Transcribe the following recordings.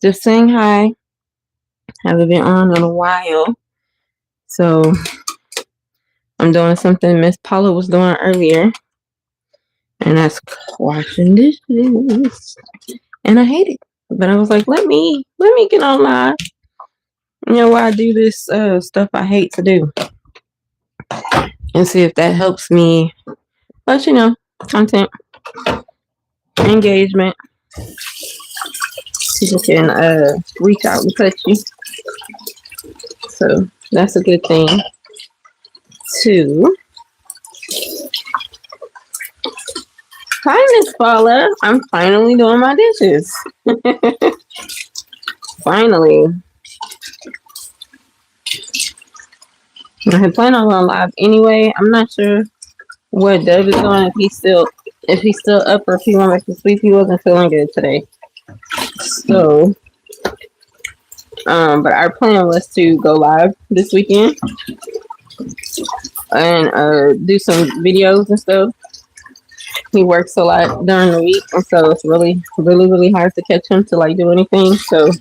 Just saying hi. Haven't been on in a while. So I'm doing something Miss Paula was doing earlier. And that's washing dishes. And I hate it. But I was like, let me get on live. You know why I do this stuff I hate to do. And see if that helps me. But content, engagement. People can reach out and touch you. So that's a good thing too. Hi, Miss Paula. I'm finally doing my dishes. Finally. I had planned on going live anyway. I'm not sure what Dubb is doing, if he's still up or if he went back to sleep. He wasn't feeling good today. So but our plan was to go live this weekend and do some videos and stuff. He works a lot during the week, and so it's really, really, really hard to catch him to do anything. So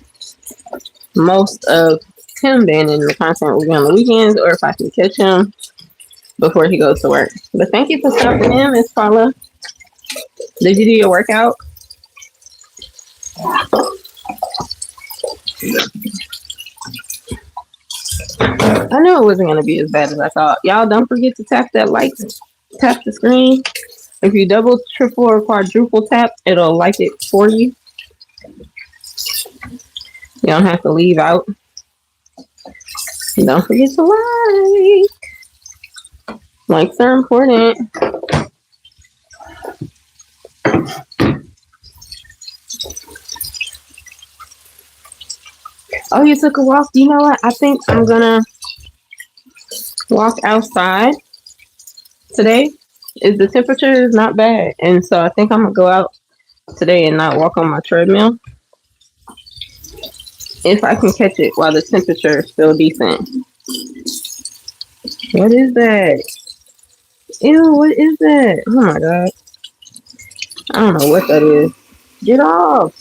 most of him being in the content will be on the weekends, or if I can catch him before he goes to work. But thank you for stopping in, Miss Paula. Did you do your workout? I knew it wasn't going to be as bad as I thought. Y'all don't forget to tap that like, tap the screen. If you double, triple, or quadruple tap, it'll like it for you. You don't have to leave out. Don't forget to like. Likes are important. Oh, you took a walk? You know what? I think I'm gonna walk outside today. The temperature is not bad, and so I think I'm gonna go out today and not walk on my treadmill if I can catch it while the temperature is still decent. What is that? Ew, what is that? Oh my god. I don't know what that is. Get off.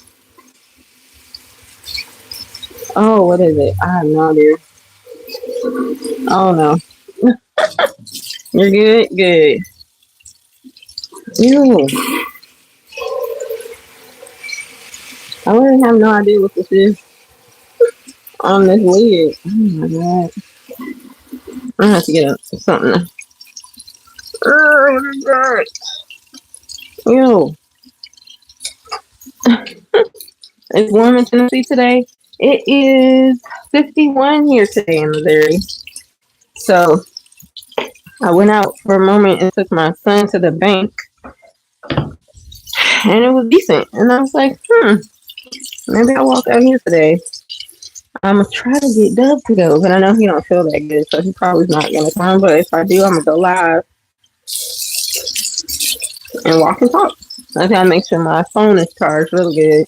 Oh, what is it? I have no idea. Oh no. You're good? Good. Ew. I really have no idea what this is on this lid. Oh my god. I have to get something. What is that? Ew. It's warm in Tennessee today. It is 51 here today in Missouri. So I went out for a moment and took my son to the bank, and it was decent. And I was like, maybe I'll walk out here today. I'm gonna try to get Dubb to go, but I know he don't feel that good, so he probably not gonna come. But if I do, I'm gonna go live and walk and talk. I gotta make sure my phone is charged real good.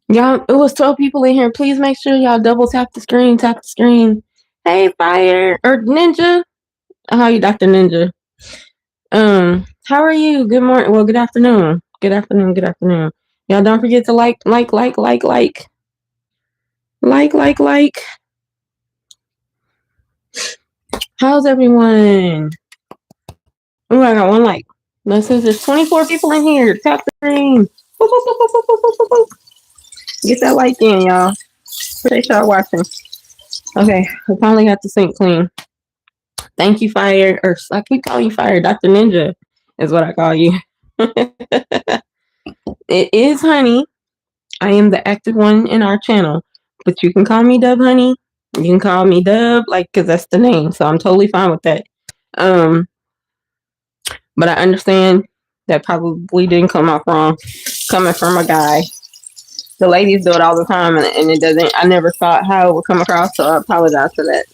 Y'all, it was 12 people in here. Please make sure y'all double tap the screen. Tap the screen. Hey, Fire or Ninja. How are you, Dr. Ninja? How are you? Good morning. Well, good afternoon. Good afternoon. Good afternoon. Y'all don't forget to like. How's everyone? Oh, I got one like. Listen, there's 24 people in here. Tap the screen. Boop, boop, boop, boop, boop, boop, boop. Get that like in, y'all. Appreciate y'all watching. Okay, I finally got the sink clean. Thank you, Fire. Or I keep calling you Fire. Dr. Ninja is what I call you. It is Honey. I am the active one in our channel. But you can call me Dubb Honey. You can call me Dubb, because that's the name. So I'm totally fine with that. But I understand that probably didn't come off wrong coming from a guy. The ladies do it all the time, and it doesn't. I never thought how it would come across, so I apologize for that.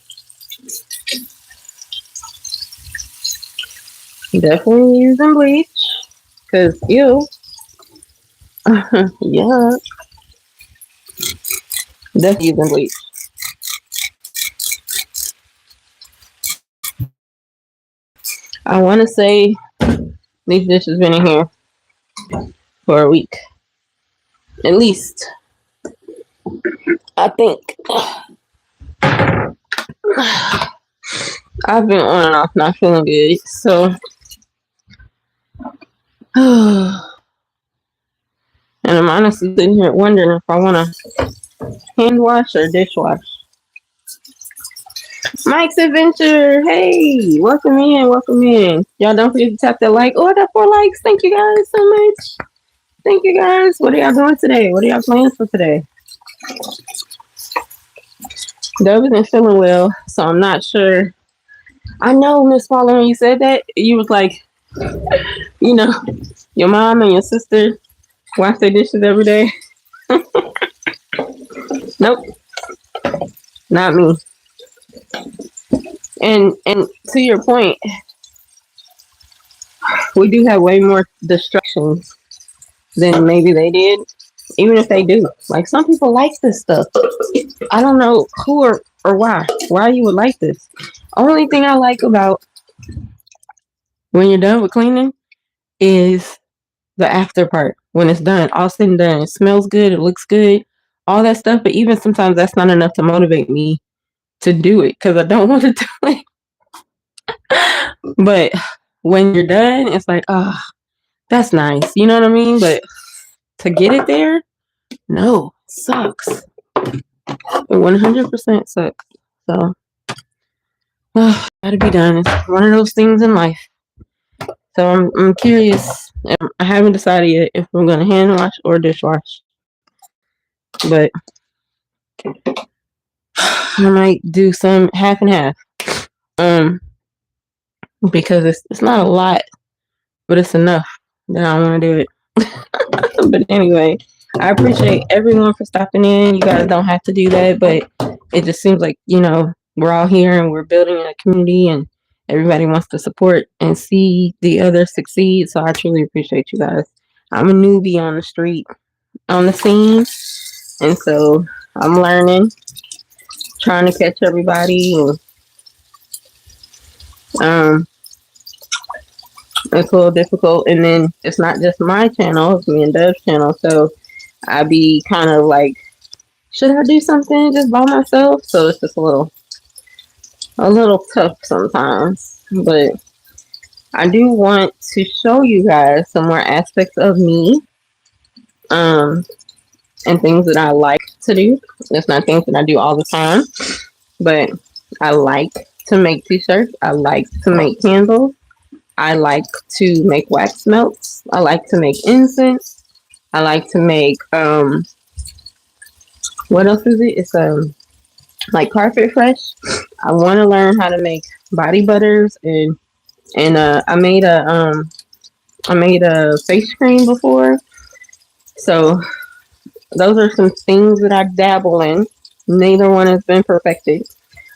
Definitely using bleach, because ew. Yeah. Definitely using bleach. I want to say these dishes been in here for a week. At least I think I've been on and off not feeling good. So, and I'm honestly sitting here wondering if I want to hand wash or dishwash. Mike's Adventure, hey, welcome in, welcome in. Y'all don't forget to tap that like. Oh, I got 4 likes. Thank you guys so much. Thank you guys. What are y'all doing today? What are y'all plans for today? Dubb isn't feeling well, so I'm not sure. I know, Miss Paula, when you said that, you was like, you know, your mom and your sister wash their dishes every day. Nope, not me. And to your point, we do have way more distractions than maybe they did. Even if they do, like some people like this stuff. I don't know who or why you would like this. Only thing I like about when you're done with cleaning is the after part. When it's done, all said and done, it smells good, it looks good, all that stuff. But even sometimes that's not enough to motivate me to do it because I don't want to do it. But when you're done, it's like, oh, that's nice. You know what I mean? But to get it there, no, sucks. It 100% sucks. So, gotta be done. It's one of those things in life. So I'm curious. I haven't decided yet if I'm gonna hand wash or dishwash. But I might do some half and half. Because it's not a lot, but it's enough that I want to do it. But anyway, I appreciate everyone for stopping in. You guys don't have to do that, but it just seems like, we're all here and we're building a community and everybody wants to support and see the others succeed. So I truly appreciate you guys. I'm a newbie on the street, on the scene. And so I'm learning, trying to catch everybody. And it's a little difficult. And then it's not just my channel, it's me and Dubb's channel. So I be kind of like, should I do something just by myself? So it's just a little tough sometimes. But I do want to show you guys some more aspects of me. And things that I like to do. It's not things that I do all the time, but I like to make t-shirts. I like to make candles. I like to make wax melts. I like to make incense. I like to make what else is it? It's like carpet fresh. I want to learn how to make body butters and I made a face cream before. So those are some things that I dabble in. Neither one has been perfected.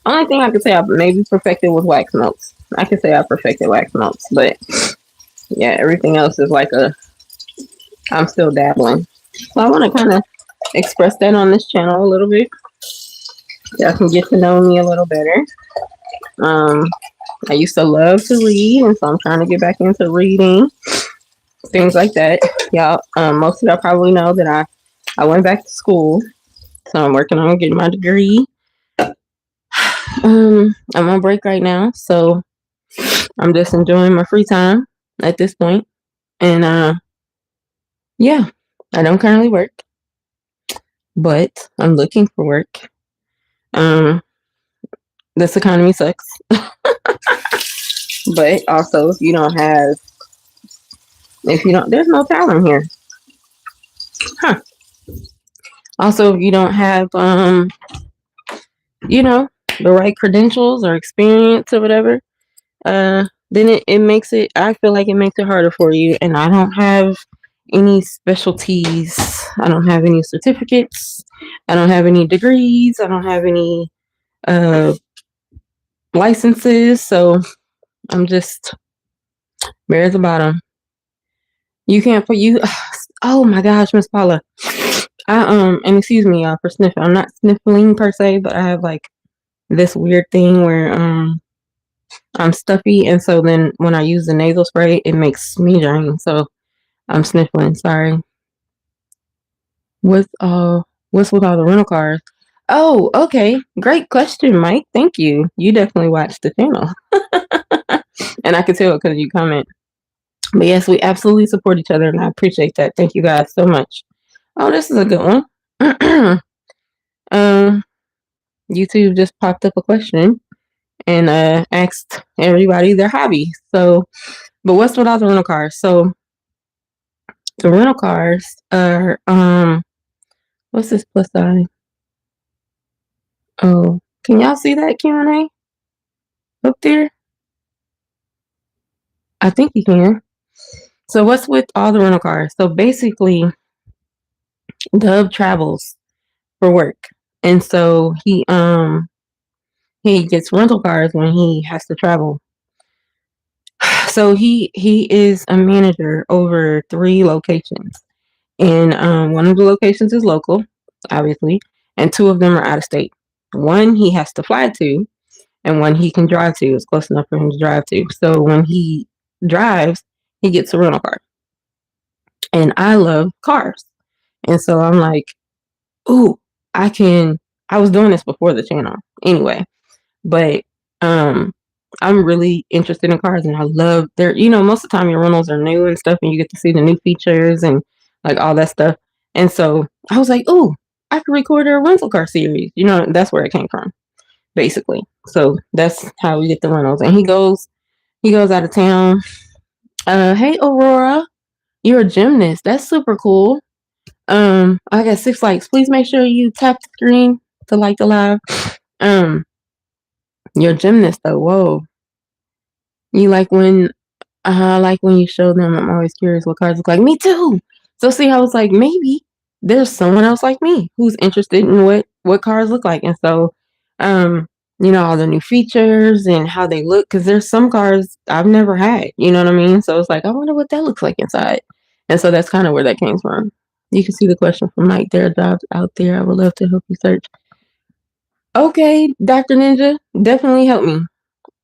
Only thing I could say I maybe perfected was wax melts. I could say I perfected wax melts, but yeah, everything else is like I'm still dabbling. So I want to kind of express that on this channel a little bit. Y'all can get to know me a little better. I used to love to read, and so I'm trying to get back into reading. Things like that. Y'all, most of y'all probably know that I went back to school, so I'm working on getting my degree. I'm on break right now, so I'm just enjoying my free time at this point. And yeah, I don't currently work, but I'm looking for work. This economy sucks. But also, if you don't, there's no talent here. Huh. Also, if you don't have, the right credentials or experience or whatever, then it makes it, I feel like it makes it harder for you. And I don't have any specialties. I don't have any certificates. I don't have any degrees. I don't have any licenses. So I'm just bare at the bottom. You can't put you. Oh my gosh, Miss Paula. And excuse me, y'all, for sniffing. I'm not sniffling per se, but I have like this weird thing where I'm stuffy, and so then when I use the nasal spray, it makes me drain. So I'm sniffling. Sorry. What's with all the rental cars? Oh, okay. Great question, Mike. Thank you. You definitely watched the channel. And I could tell because you comment. But yes, we absolutely support each other, and I appreciate that. Thank you guys so much. Oh, this is a good one. um, YouTube just popped up a question and asked everybody their hobby. So, but what's with all the rental cars? So the rental cars are what's this plus sign? Oh, can y'all see that Q&A up there? I think you can. So what's with all the rental cars? So basically, Dubb travels for work, and so he gets rental cars when he has to travel. So he is a manager over 3 locations, and one of the locations is local, obviously, and 2 of them are out of state. One he has to fly to, and one he can drive to. It's close enough for him to drive to. So when he drives, he gets a rental car, and I love cars, and so I'm like, ooh, I can. I was doing this before the channel anyway, but um, I'm really interested in cars, and I love their. Most of the time your rentals are new and stuff, and you get to see the new features and like all that stuff. And so I was like, ooh, I could record a rental car series. That's where it came from, basically. So that's how we get the rentals. And he goes out of town. Hey Aurora, you're a gymnast. That's super cool. I got 6 likes. Please make sure you tap the screen to like the live. You're a gymnast though. Whoa. You like when you show them. I'm always curious what cars look like. Me too. So see, I was like, maybe there's someone else like me who's interested in what cars look like. And so, all the new features and how they look, because there's some cars I've never had. You know what I mean? So it's like, I wonder what that looks like inside. And so that's kind of where that came from. You can see the question from Mike. There are jobs out there. I would love to help you search. Okay, Dr. Ninja, definitely help me.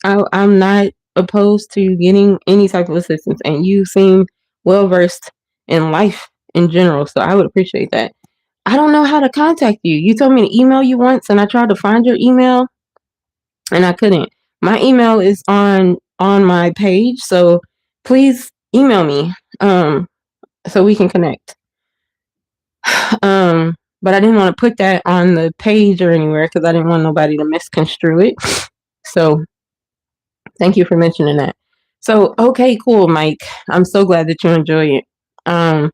I'm not opposed to getting any type of assistance, and you seem well versed in life in general, so I would appreciate that. I don't know how to contact you. You told me to email you once, and I tried to find your email, and I couldn't. My email is on my page, so please email me so we can connect. But I didn't want to put that on the page or anywhere because I didn't want nobody to misconstrue it. So thank you for mentioning that. So, okay, cool, Mike. I'm so glad that you enjoy it. And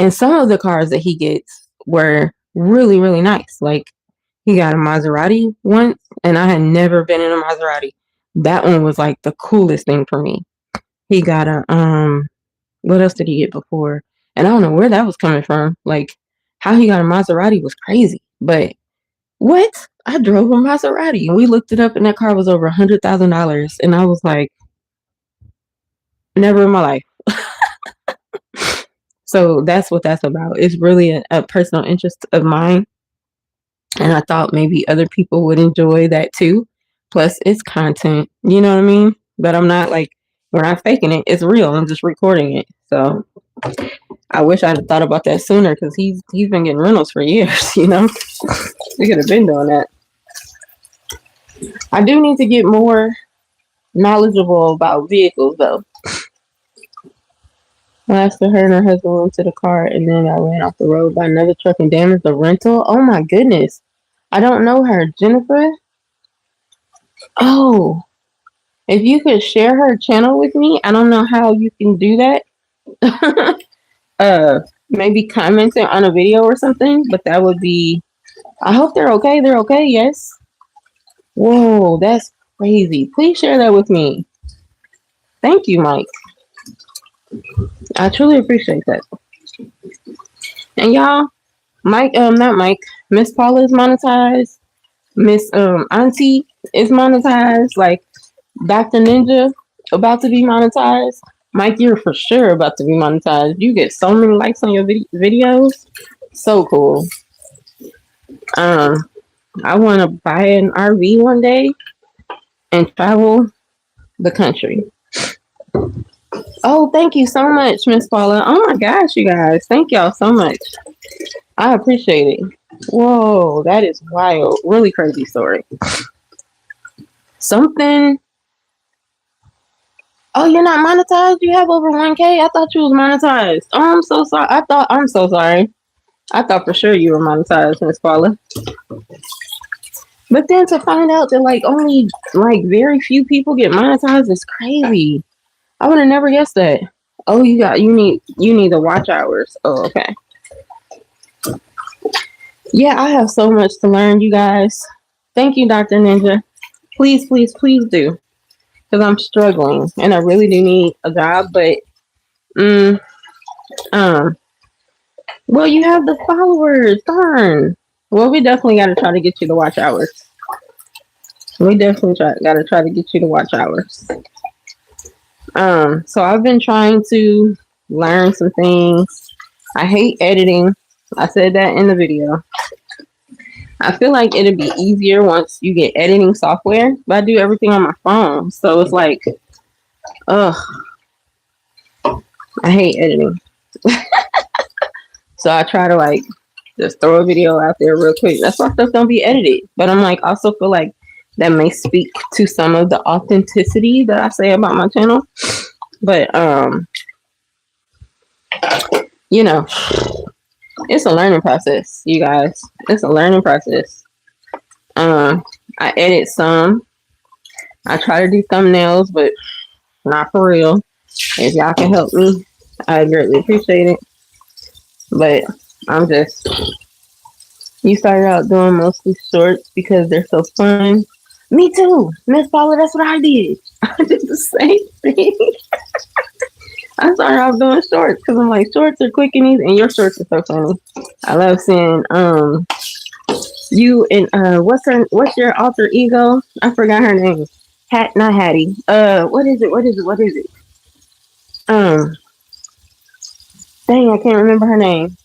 some of the cars that he gets were really, really nice. Like he got a Maserati once, and I had never been in a Maserati. That one was like the coolest thing for me. He got a what else did he get before? And I don't know where that was coming from. Like how he got a Maserati was crazy. But what? I drove a Maserati, and we looked it up, and that car was over $100,000. And I was like, never in my life. So that's what that's about. It's really a personal interest of mine. And I thought maybe other people would enjoy that too. Plus, it's content. You know what I mean? But I'm not like, we're not faking it. It's real. I'm just recording it. So I wish I'd have thought about that sooner because he's been getting rentals for years, We could have been doing that. I do need to get more knowledgeable about vehicles though. Last her and her husband went to the car and then I ran off the road by another truck and damaged the rental. Oh my goodness. I don't know her. Jennifer? Oh. If you could share her channel with me, I don't know how you can do that. Maybe commenting on a video or something, but that would be. I hope they're okay. They're okay, yes. Whoa, that's crazy. Please share that with me. Thank you, Mike. I truly appreciate that. And y'all, not Mike. Miss Paula is monetized. Miss Auntie is monetized. Like Dr. Ninja about to be monetized. Mike, you're for sure about to be monetized. You get so many likes on your videos. So cool. I want to buy an RV one day and travel the country. Oh, thank you so much, Miss Paula. Oh my gosh, you guys. Thank y'all so much. I appreciate it. Whoa, that is wild. Really crazy story. Something. Oh, you're not monetized? You have over 1K? I thought you was monetized. Oh, I'm so sorry. I'm so sorry. I thought for sure you were monetized, Miss Paula. But then to find out that like only like very few people get monetized is crazy. I would have never guessed that. Oh, you need the watch hours. Oh, okay. Yeah, I have so much to learn, you guys. Thank you, Dr. Ninja. Please, please, please do. Because I'm struggling and I really do need a job, but mm, um well you have the followers. Darn. Well, we definitely gotta try to get you the watch hours. We definitely gotta try to get you the watch hours. So I've been trying to learn some things. I hate editing. I said that in the video. I feel like it'd be easier once you get editing software, but I do everything on my phone. So it's like, ugh, I hate editing. So I try to like just throw a video out there real quick. That's why stuff don't be edited. But I'm like, also feel like that may speak to some of the authenticity that I say about my channel. But you know, it's a learning process, you guys. It's a learning process. I edit some. I try to do thumbnails, but not for real. If y'all can help me, I greatly appreciate it. But I'm just, you started out doing mostly shorts because they're so fun. Me too, Miss Paula. That's what I did. I did the same thing. I started off doing shorts because I'm like, shorts are quick and easy, and your shorts are so funny. I love seeing you and what's your alter ego? I forgot her name. Not Hattie. What is it? Um, Dang, I can't remember her name.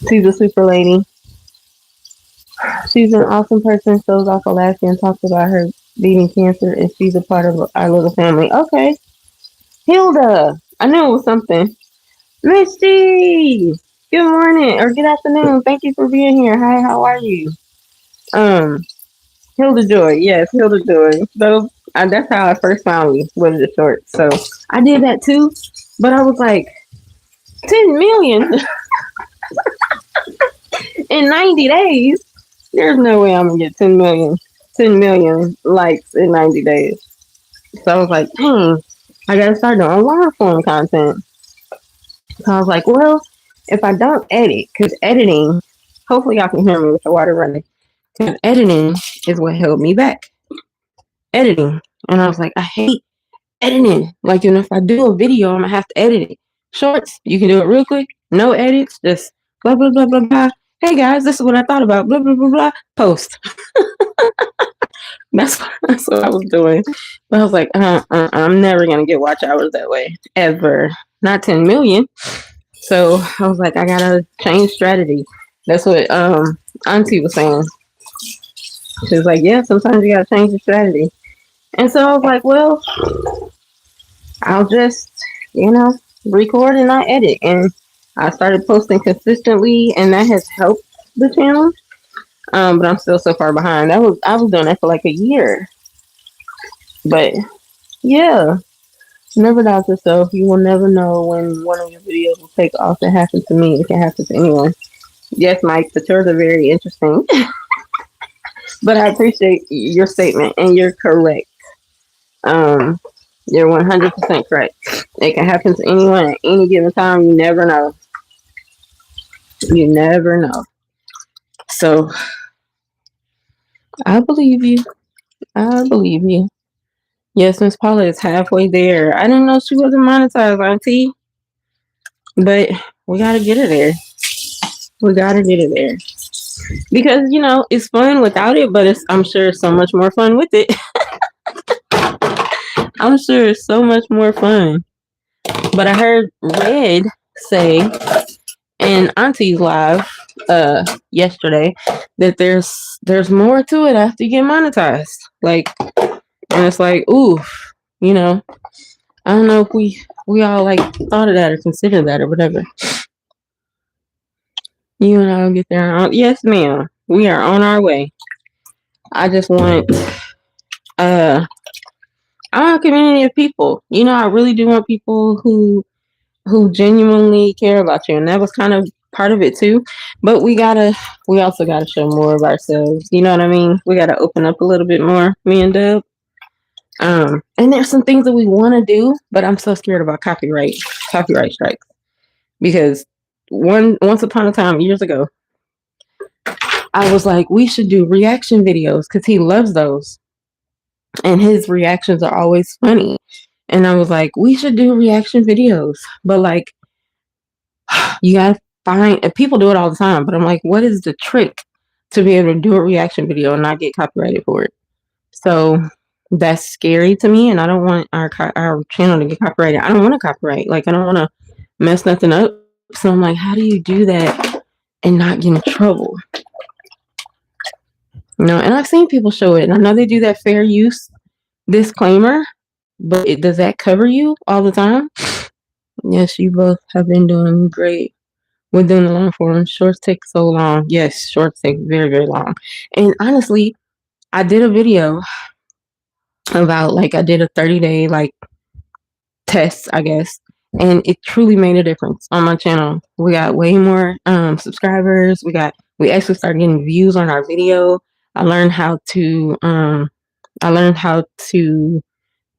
She's a super lady. She's an awesome person. Shows off Alaska and talks about her beating cancer, and she's a part of our little family. Okay, Hilda. I knew it was something. Misty. Good morning or good afternoon. Thank you for being here. Hi, how are you? Um, Hilda Joy. Yes, Hilda Joy. So that's how I first found you with the shorts. So I did that too, but I was like, 10 million in 90 days. There's no way I'm gonna get 10 million likes in 90 days. So I was like, I gotta start doing long form content. So I was like, well, if I don't edit, because editing, hopefully y'all can hear me with the water running, because editing is what held me back. Editing. And I was like, I hate editing. Like, if I do a video, I'm gonna have to edit it. Shorts, you can do it real quick, no edits, just blah, blah, blah, blah, blah. Hey guys, this is what I thought about, blah, blah, blah, blah, post. That's what I was doing. But I was like, I'm never gonna get watch hours that way ever. Not 10 million. So I was like, I gotta change strategy. That's what Auntie was saying. She was like, yeah, sometimes you gotta change your strategy. And so I was like, well, I'll just, record and not edit. And I started posting consistently, and that has helped the channel. But I'm still so far behind. I was doing that for like a year. But yeah, never doubt yourself. You will never know when one of your videos will take off. It happened to me. It can happen to anyone. Yes, Mike, the tours are very interesting. But I appreciate your statement, and you're correct. You're 100% correct. It can happen to anyone at any given time. You never know. You never know. So I believe you. I believe you. Yes, Miss Paula is halfway there. I didn't know she wasn't monetized, Auntie. But we gotta get her there. We gotta get her there. Because, it's fun without it, but I'm sure it's so much more fun with it. I'm sure it's so much more fun. But I heard Red say in Auntie's live yesterday that there's more to it after you get monetized. Like, and it's like, ooh, I don't know if we all like thought of that or considered that or whatever. You and I will get there. Yes, ma'am. We are on our way. I just want uh I want a community of people. I really do want people who genuinely care about you, and that was kind of part of it too. But we also gotta show more of ourselves. You know what I mean? We gotta open up a little bit more, me and Dubb. And there's some things that we want to do, but I'm so scared about copyright strikes, because once upon a time, years ago, I was like, we should do reaction videos because he loves those, and his reactions are always funny. And I was like, we should do reaction videos, but like, you gotta find. And people do it all the time, but I'm like, what is the trick to be able to do a reaction video and not get copyrighted for it? So that's scary to me, and I don't want our channel to get copyrighted. I don't want to copyright. Like, I don't want to mess nothing up. So I'm like, how do you do that and not get in trouble? And I've seen people show it, and I know they do that fair use disclaimer, but does that cover you all the time? Yes, you both have been doing great with doing the long form. Shorts take so long. Yes, shorts take very, very long. And honestly, I did a video about, like, I did a 30-day like test, I guess, and it truly made a difference on my channel. We got way more subscribers. We actually started getting views on our video. I learned how to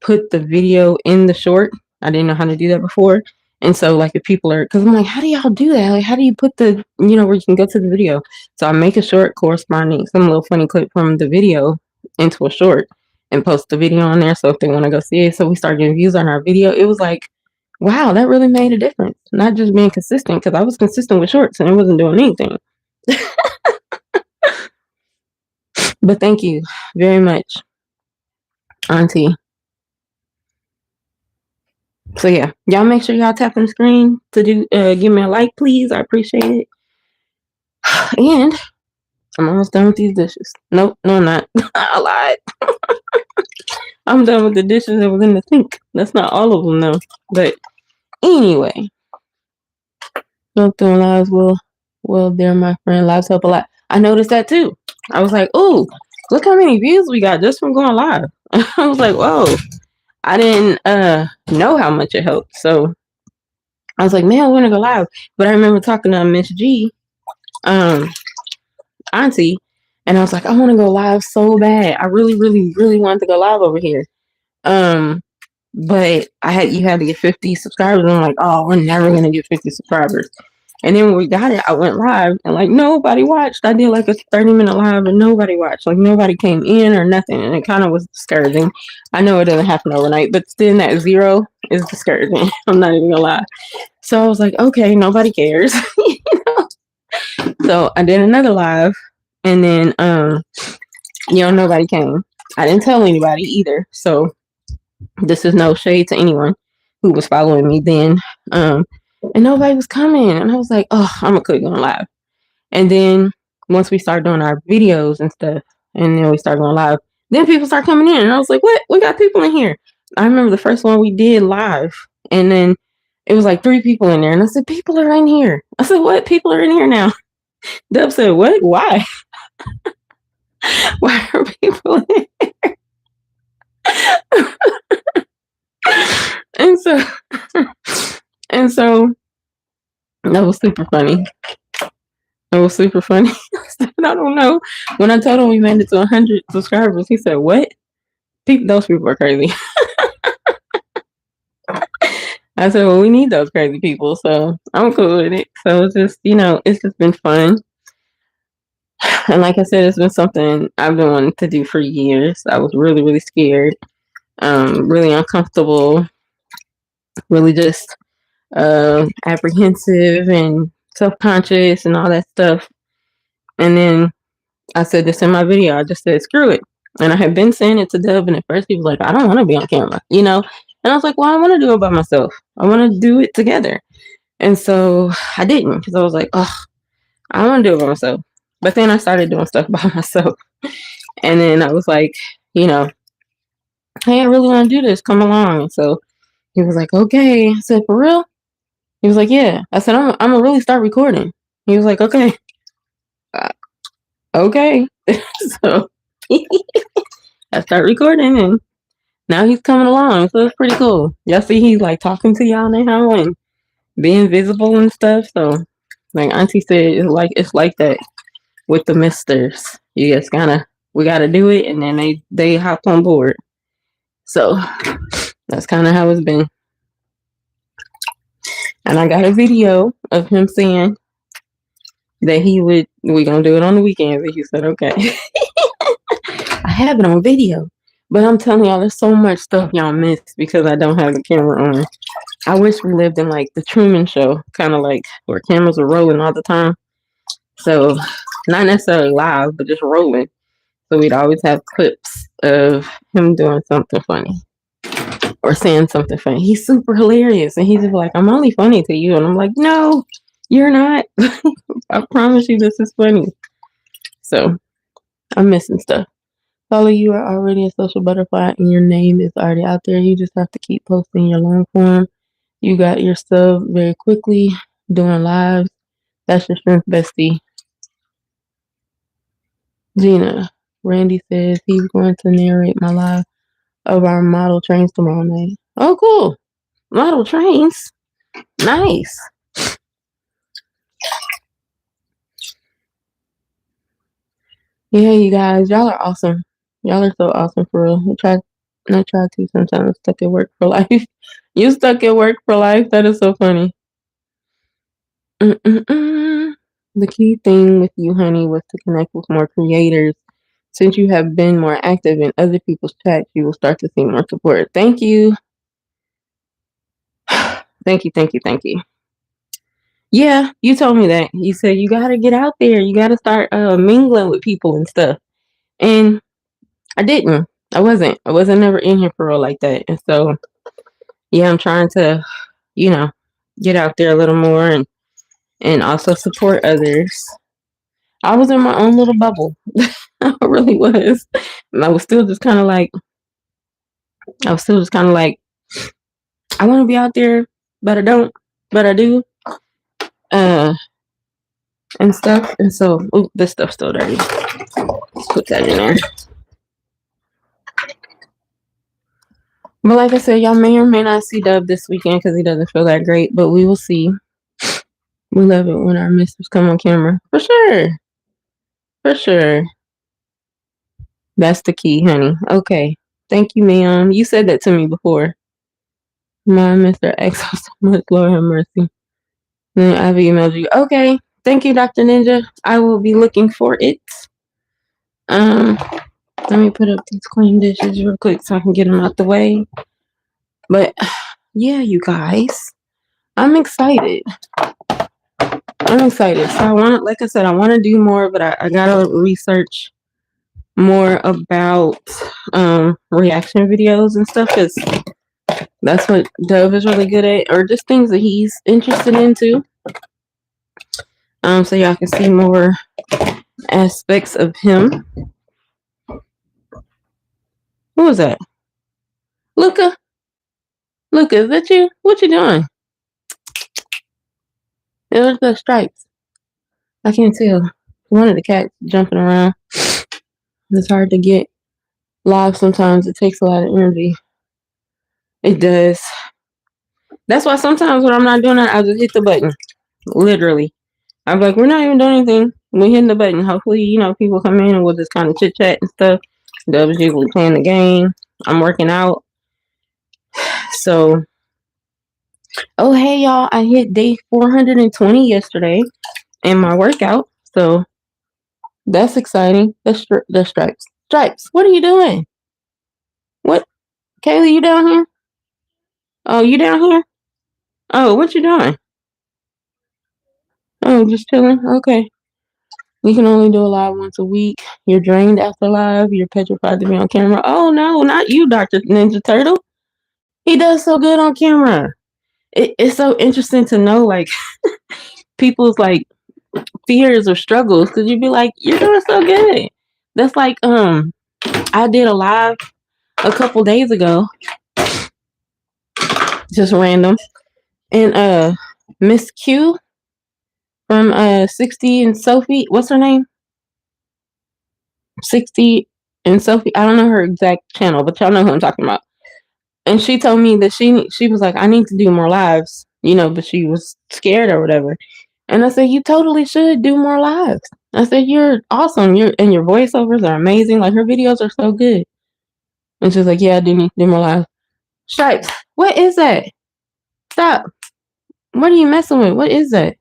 put the video in the short. I didn't know how to do that before. And so, like, if people are, because I'm like, how do y'all do that? Like, how do you put the, where you can go to the video? So I make a short corresponding, some little funny clip from the video into a short and post the video on there. So if they want to go see it. So we started getting views on our video. It was like, wow, that really made a difference. Not just being consistent, because I was consistent with shorts and it wasn't doing anything. But thank you very much, Auntie. So yeah, y'all make sure y'all tap on the screen to give me a like, please. I appreciate it. And I'm almost done with these dishes. Nope, no, I'm not. I lied. I'm done with the dishes that was in the sink. That's not all of them though. But anyway, don't do lives. Well, there, my friend. Lives help a lot. I noticed that too. I was like, ooh, look how many views we got just from going live. I was like, whoa. I didn't know how much it helped. So I was like, man, I want to go live. But I remember talking to Miss G, Auntie, and I was like, I want to go live so bad. I really, really, really wanted to go live over here. But you had to get 50 subscribers. And I'm like, oh, we're never gonna get 50 subscribers. And then when we got it, I went live and like nobody watched. I did like a 30-minute live and nobody watched. Like nobody came in or nothing. And it kind of was discouraging. I know it doesn't happen overnight, but still that 0 is discouraging. I'm not even gonna lie. So I was like, okay, nobody cares. So I did another live and then nobody came. I didn't tell anybody either. So this is no shade to anyone who was following me then. And nobody was coming. And I was like, oh, I'm gonna quit going live. And then once we started doing our videos and stuff, and then we started going live, then people start coming in. And I was like, what? We got people in here. I remember the first one we did live, and then it was like 3 people in there. And I said, people are in here. I said, what? People are in here now. Dubb said, what? Why? Why are people in here? and so that was super funny. It was super funny. I don't know. When I told him we made it to 100 subscribers, he said, what? Those people are crazy. I said, well, we need those crazy people. So I'm cool with it. So it's just, it's just been fun. And like I said, it's been something I've been wanting to do for years. I was really, really scared, really uncomfortable, really just apprehensive and self-conscious and all that stuff. And then I said this in my video. I just said, screw it. And I had been saying it to Dubb, and at first he was like, I don't want to be on camera, And I was like, well, I want to do it by myself. I want to do it together. And so I didn't, because I was like, oh, I want to do it by myself. But then I started doing stuff by myself. And then I was like, hey, I really want to do this. Come along. And so he was like, okay. I said, for real? He was like, yeah. I said, I'm going to really start recording. He was like, okay, uh, okay. So I start recording, and now he's coming along. So it's pretty cool. Y'all see he's like talking to y'all now and being visible and stuff. So like Auntie said, it's like that with the misters. You just we gotta do it, and then they hop on board. So that's kind of how it's been. And I got a video of him saying that we gonna do it on the weekends. And he said, okay. I have it on video. But I'm telling y'all, there's so much stuff y'all miss because I don't have the camera on. I wish we lived in like the Truman Show, kind of like where cameras are rolling all the time. So not necessarily live, but just rolling. So we'd always have clips of him doing something funny or saying something funny. He's super hilarious. And he's just like, I'm only funny to you. And I'm like, no, you're not. I promise you this is funny. So I'm missing stuff. Follow, you are already a social butterfly and your name is already out there. You just have to keep posting your long form. You got your stuff very quickly, doing lives. That's your strength, bestie. Gina, Randy says he's going to narrate my live of our model trains tomorrow night. Oh, cool. Model trains. Nice. Yeah, you guys, y'all are awesome. Y'all are so awesome for real. I try to sometimes stuck at work for life. You stuck at work for life? That is so funny. The key thing with you, honey, was to connect with more creators. Since you have been more active in other people's chats, you will start to see more support. Thank you. Thank you, thank you, thank you. Yeah, you told me that. You said you got to get out there. You got to start mingling with people and stuff. And I didn't. I wasn't never in here for real like that. And so, yeah, I'm trying to, get out there a little more and also support others. I was in my own little bubble. I really was. And I was still just kind of like, I want to be out there, but I don't, but I do, and stuff. And so, this stuff's still dirty. Let's put that in there. But like I said, y'all may or may not see Dubb this weekend because he doesn't feel that great, but we will see. We love it when our misters come on camera. For sure. For sure. That's the key, honey. Okay. Thank you, ma'am. You said that to me before. My Mr. X, so much. Lord have mercy. Then I've emailed you. Okay. Thank you, Dr. Ninja. I will be looking for it. Let me put up these clean dishes real quick so I can get them out the way. But yeah, you guys, I'm excited. So like I said, I want to do more, but I gotta research more about reaction videos and stuff because that's what Dubb is really good at, or just things that he's interested in too. So y'all can see more aspects of him. Who was that? Luca, is that you? What you doing? There's the stripes. I can't tell. One of the cats jumping around. It's hard to get live sometimes. It takes a lot of energy. It does. That's why sometimes when I'm not doing that, I just hit the button. Literally. I'm like, we're not even doing anything. We're hitting the button. Hopefully, people come in and we'll just kind of chit chat and stuff. Dubb's usually playing the game. I'm working out. So, oh, hey, y'all. I hit day 420 yesterday in my workout. So, that's exciting. The stripes. Stripes, what are you doing? What? Kaylee, you down here? Oh, you down here? Oh, what you doing? Oh, just chilling? Okay. You can only do a live once a week. You're drained after live. You're petrified to be on camera. Oh, no, not you, Dr. Ninja Turtle. He does so good on camera. It's so interesting to know, like, people's, like, fears or struggles. Because you'd be like, you're doing so good. That's like, I did a live a couple days ago. Just random. And Miss Q from 60 and Sophie. What's her name? 60 and Sophie. I don't know her exact channel, but y'all know who I'm talking about. And she told me that she was like, I need to do more lives, but she was scared or whatever. And I said, you totally should do more lives. I said, you're awesome. And your voiceovers are amazing. Like, her videos are so good. And she was like, yeah, I do need to do more lives. Stripes, what is that? Stop. What are you messing with? What is that?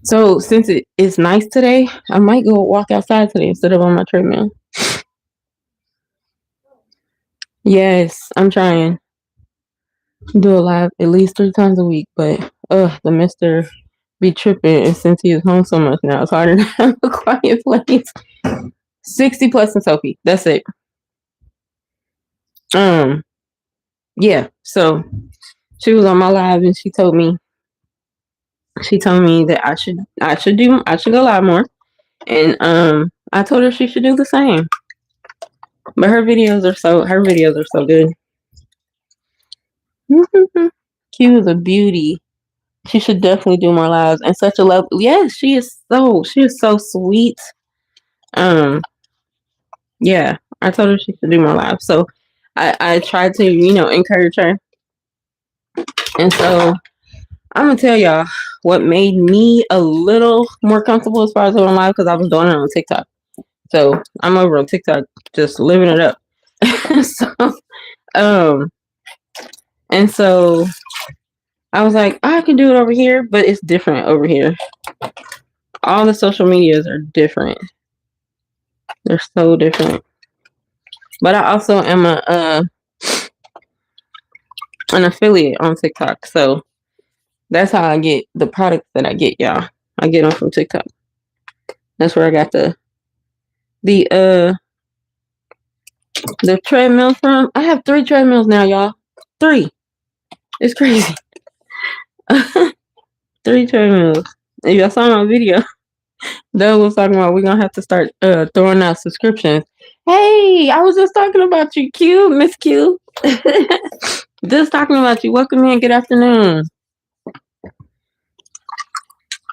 So since it is nice today, I might go walk outside today instead of on my treadmill. Yes, I'm trying. Do a live at least 3 times a week, but the mister be tripping, and since he is home so much now, it's harder to have a quiet place. 60 plus and Sophie. That's it. Yeah. So she was on my live and she told me that I should go live more. And I told her she should do the same. But her videos are so good. Q is a beauty. She should definitely do more lives, and such a love. Yes, she is so sweet. Yeah, I told her she should do more lives. So I tried to, encourage her. And so I'm gonna tell y'all what made me a little more comfortable as far as doing live, because I was doing it on TikTok. So I'm over on TikTok just living it up. And so I was like, I can do it over here, but it's different over here. All the social medias are different. They're so different. But I also am an affiliate on TikTok. So that's how I get the products that I get, y'all. I get them from TikTok. That's where I got the treadmill from. I have 3 treadmills now, y'all. 3. It's crazy. 3 treadmills. If y'all saw my video, Doug was talking about we're gonna have to start throwing out subscriptions. Hey, I was just talking about you, Q, Miss Q. Just talking about you. Welcome in. Good afternoon.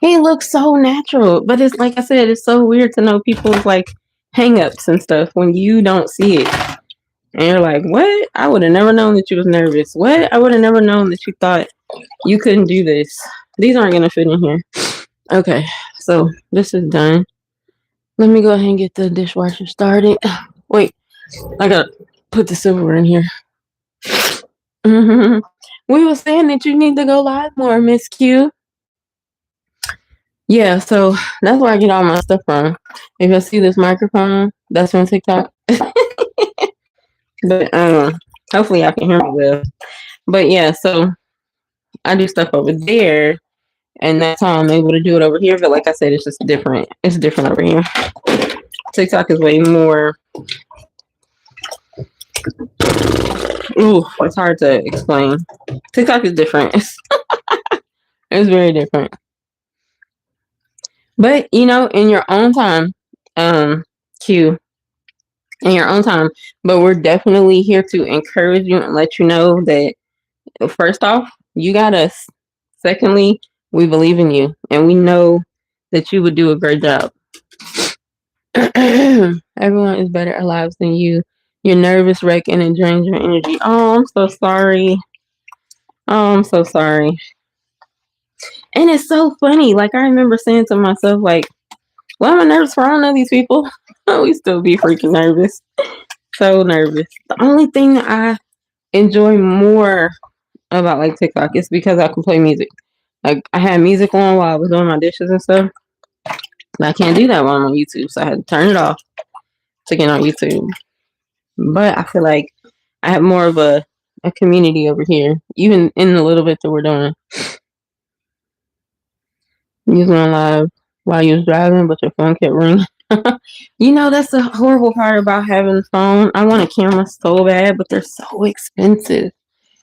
He looks so natural, but it's like I said, it's so weird to know people's like hang-ups and stuff when you don't see it. And you're like, what? I would have never known that you was nervous. What? I would have never known that you thought you couldn't do this. These aren't gonna fit in here. Okay, so this is done. Let me go ahead and get the dishwasher started. Wait, I gotta put the silverware in here. We were saying that you need to go live more, Miss Q. Yeah, so that's where I get all my stuff from. If you see this microphone, that's from TikTok. But hopefully y'all can hear me well. But yeah, so I do stuff over there, and that's how I'm able to do it over here. But like I said, it's just different. It's different over here. TikTok is way more. Ooh, it's hard to explain. TikTok is different. It's very different. But in your own time, Q, in your own time. But we're definitely here to encourage you and let you know that first off, you got us. Secondly, we believe in you, and we know that you would do a great job. Everyone is better at lives than you. You're nervous wreck and it drains your energy. Oh, I'm so sorry. Oh, I'm so sorry. And it's so funny. Like, I remember saying to myself, like, well, I'm nervous for all of these people. We still be freaking nervous. So nervous. The only thing that I enjoy more about like TikTok is because I can play music. Like, I had music on while I was doing my dishes and stuff. But I can't do that while I'm on YouTube, so I had to turn it off to get on YouTube. But I feel like I have more of a community over here, even in the little bit that we're doing. Using on live while you was driving, but your phone kept ringing. That's the horrible part about having a phone. I want a camera so bad, but they're so expensive.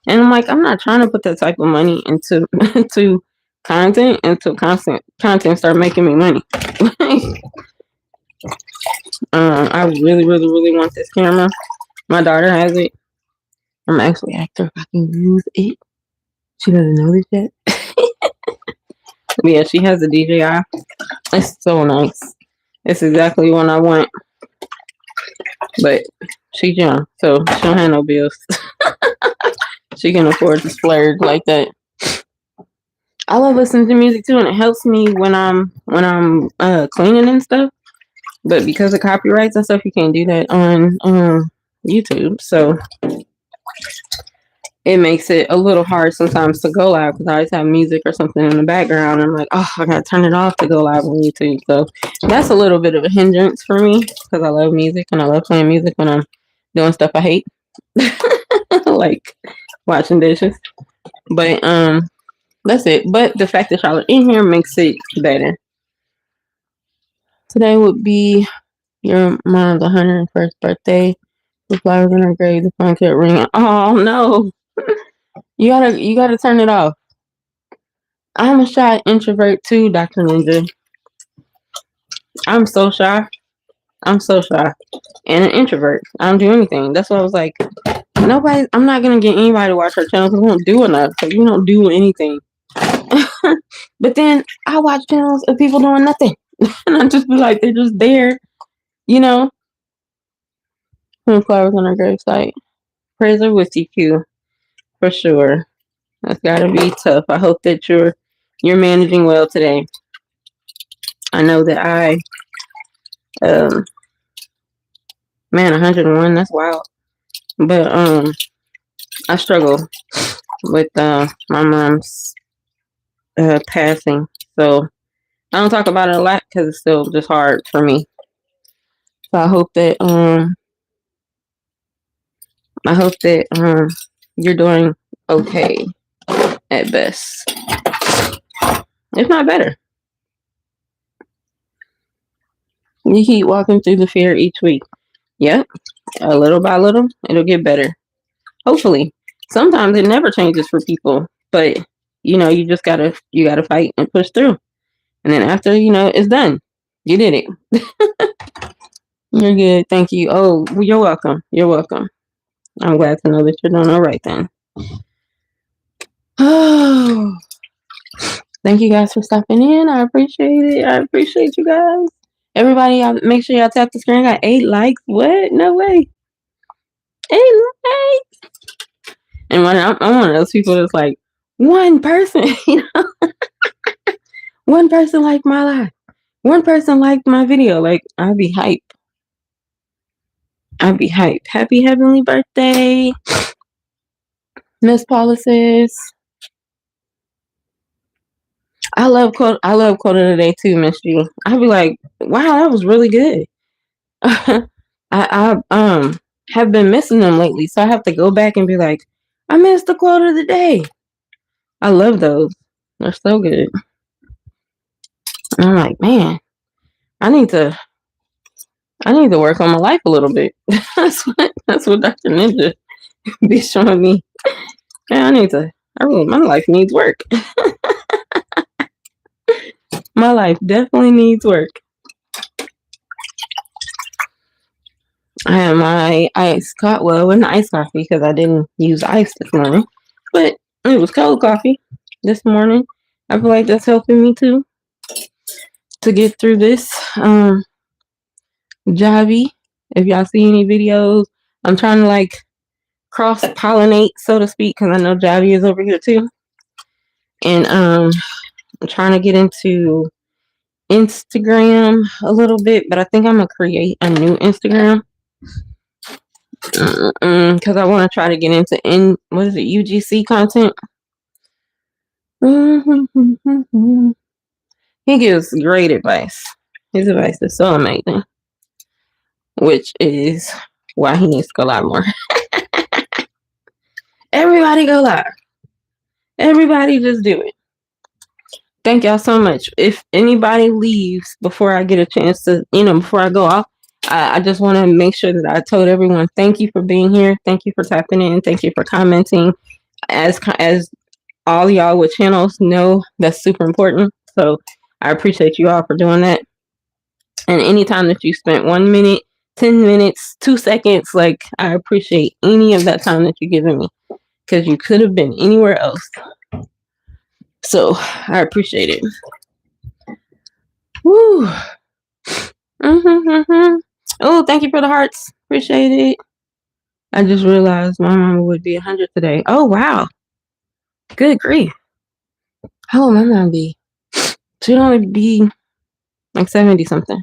And I'm like, I'm not trying to put that type of money into content until content start making me money. I really, really, really want this camera. My daughter has it. I'm actually asking if I can use it. She doesn't know this yet. But yeah, she has a DJI. It's so nice. It's exactly what I want. But she's young, so she don't have no bills. She can afford to splurge like that. I love listening to music too, and it helps me when I'm cleaning and stuff. But because of copyrights and stuff, you can't do that on YouTube. So it makes it a little hard sometimes to go live because I always have music or something in the background. I'm like, oh, I gotta turn it off to go live on YouTube. So that's a little bit of a hindrance for me because I love music and I love playing music when I'm doing stuff I hate, like washing dishes. But that's it. But the fact that y'all are in here makes it better. Today would be your mom's 101st birthday. The flowers in her grave, the phone kept ringing. Oh no. You gotta turn it off. I'm a shy introvert too, Dr. Ninja. I'm so shy. I'm so shy. And an introvert. I don't do anything. That's why I was like, I'm not gonna get anybody to watch her channel because we won't do enough. Because we don't do anything. But then I watch channels of people doing nothing. And I just be like, they're just there, you know. Flowers on her gravesite. Prayers are with you, Q, for sure. That's gotta be tough. I hope that you're managing well today. I know that man, 101, that's wild. But I struggle with my mom's passing. So I don't talk about it a lot because it's still just hard for me. So I hope that you're doing okay at best. If not better. You keep walking through the fear each week. Yep. A little by little, it'll get better. Hopefully. Sometimes it never changes for people, but you just gotta fight and push through. And then after, it's done. You did it. You're good. Thank you. Oh, you're welcome. You're welcome. I'm glad to know that you're doing all right then. Oh, thank you guys for stopping in. I appreciate it. I appreciate you guys. Everybody, make sure y'all tap the screen. I got 8 likes. What? No way. 8 likes. And when I'm one of those people that's like, one person, one person liked my live. One person liked my video. Like, I'd be hype. Happy heavenly birthday, Miss Policies. I love quote of the day too, Miss G. I'd be like, wow, that was really good. I have been missing them lately, so I have to go back and be like, I missed the quote of the day. I love those. They're so good. And I'm like, man, I need to work on my life a little bit. That's what Dr. Ninja be showing me. Man, my life needs work. My life definitely needs work. I have my iced coffee. Well, it wasn't iced coffee because I didn't use ice this morning, but it was cold coffee this morning. I feel like that's helping me too to get through this. Javi, if y'all see any videos, I'm trying to cross pollinate, so to speak, because I know Javi is over here too, and I'm trying to get into Instagram a little bit, but I think I'm gonna create a new Instagram because I want to try to get into UGC content. He gives great advice. His advice is so amazing, which is why he needs to go live more. Everybody go live. Everybody just do it. Thank y'all so much. If anybody leaves before I get a chance to, before I go off, I just want to make sure that I told everyone, thank you for being here. Thank you for tapping in. Thank you for commenting. As all y'all with channels know, that's super important. So I appreciate you all for doing that. And anytime that you spent 1 minute, 10 minutes, 2 seconds, I appreciate any of that time that you're giving me because you could have been anywhere else. So I appreciate it. Woo. Oh, thank you for the hearts. Appreciate it. I just realized my mama would be 100 today. Oh, wow. Good grief. How old my mom be? She'd only be like 70 something.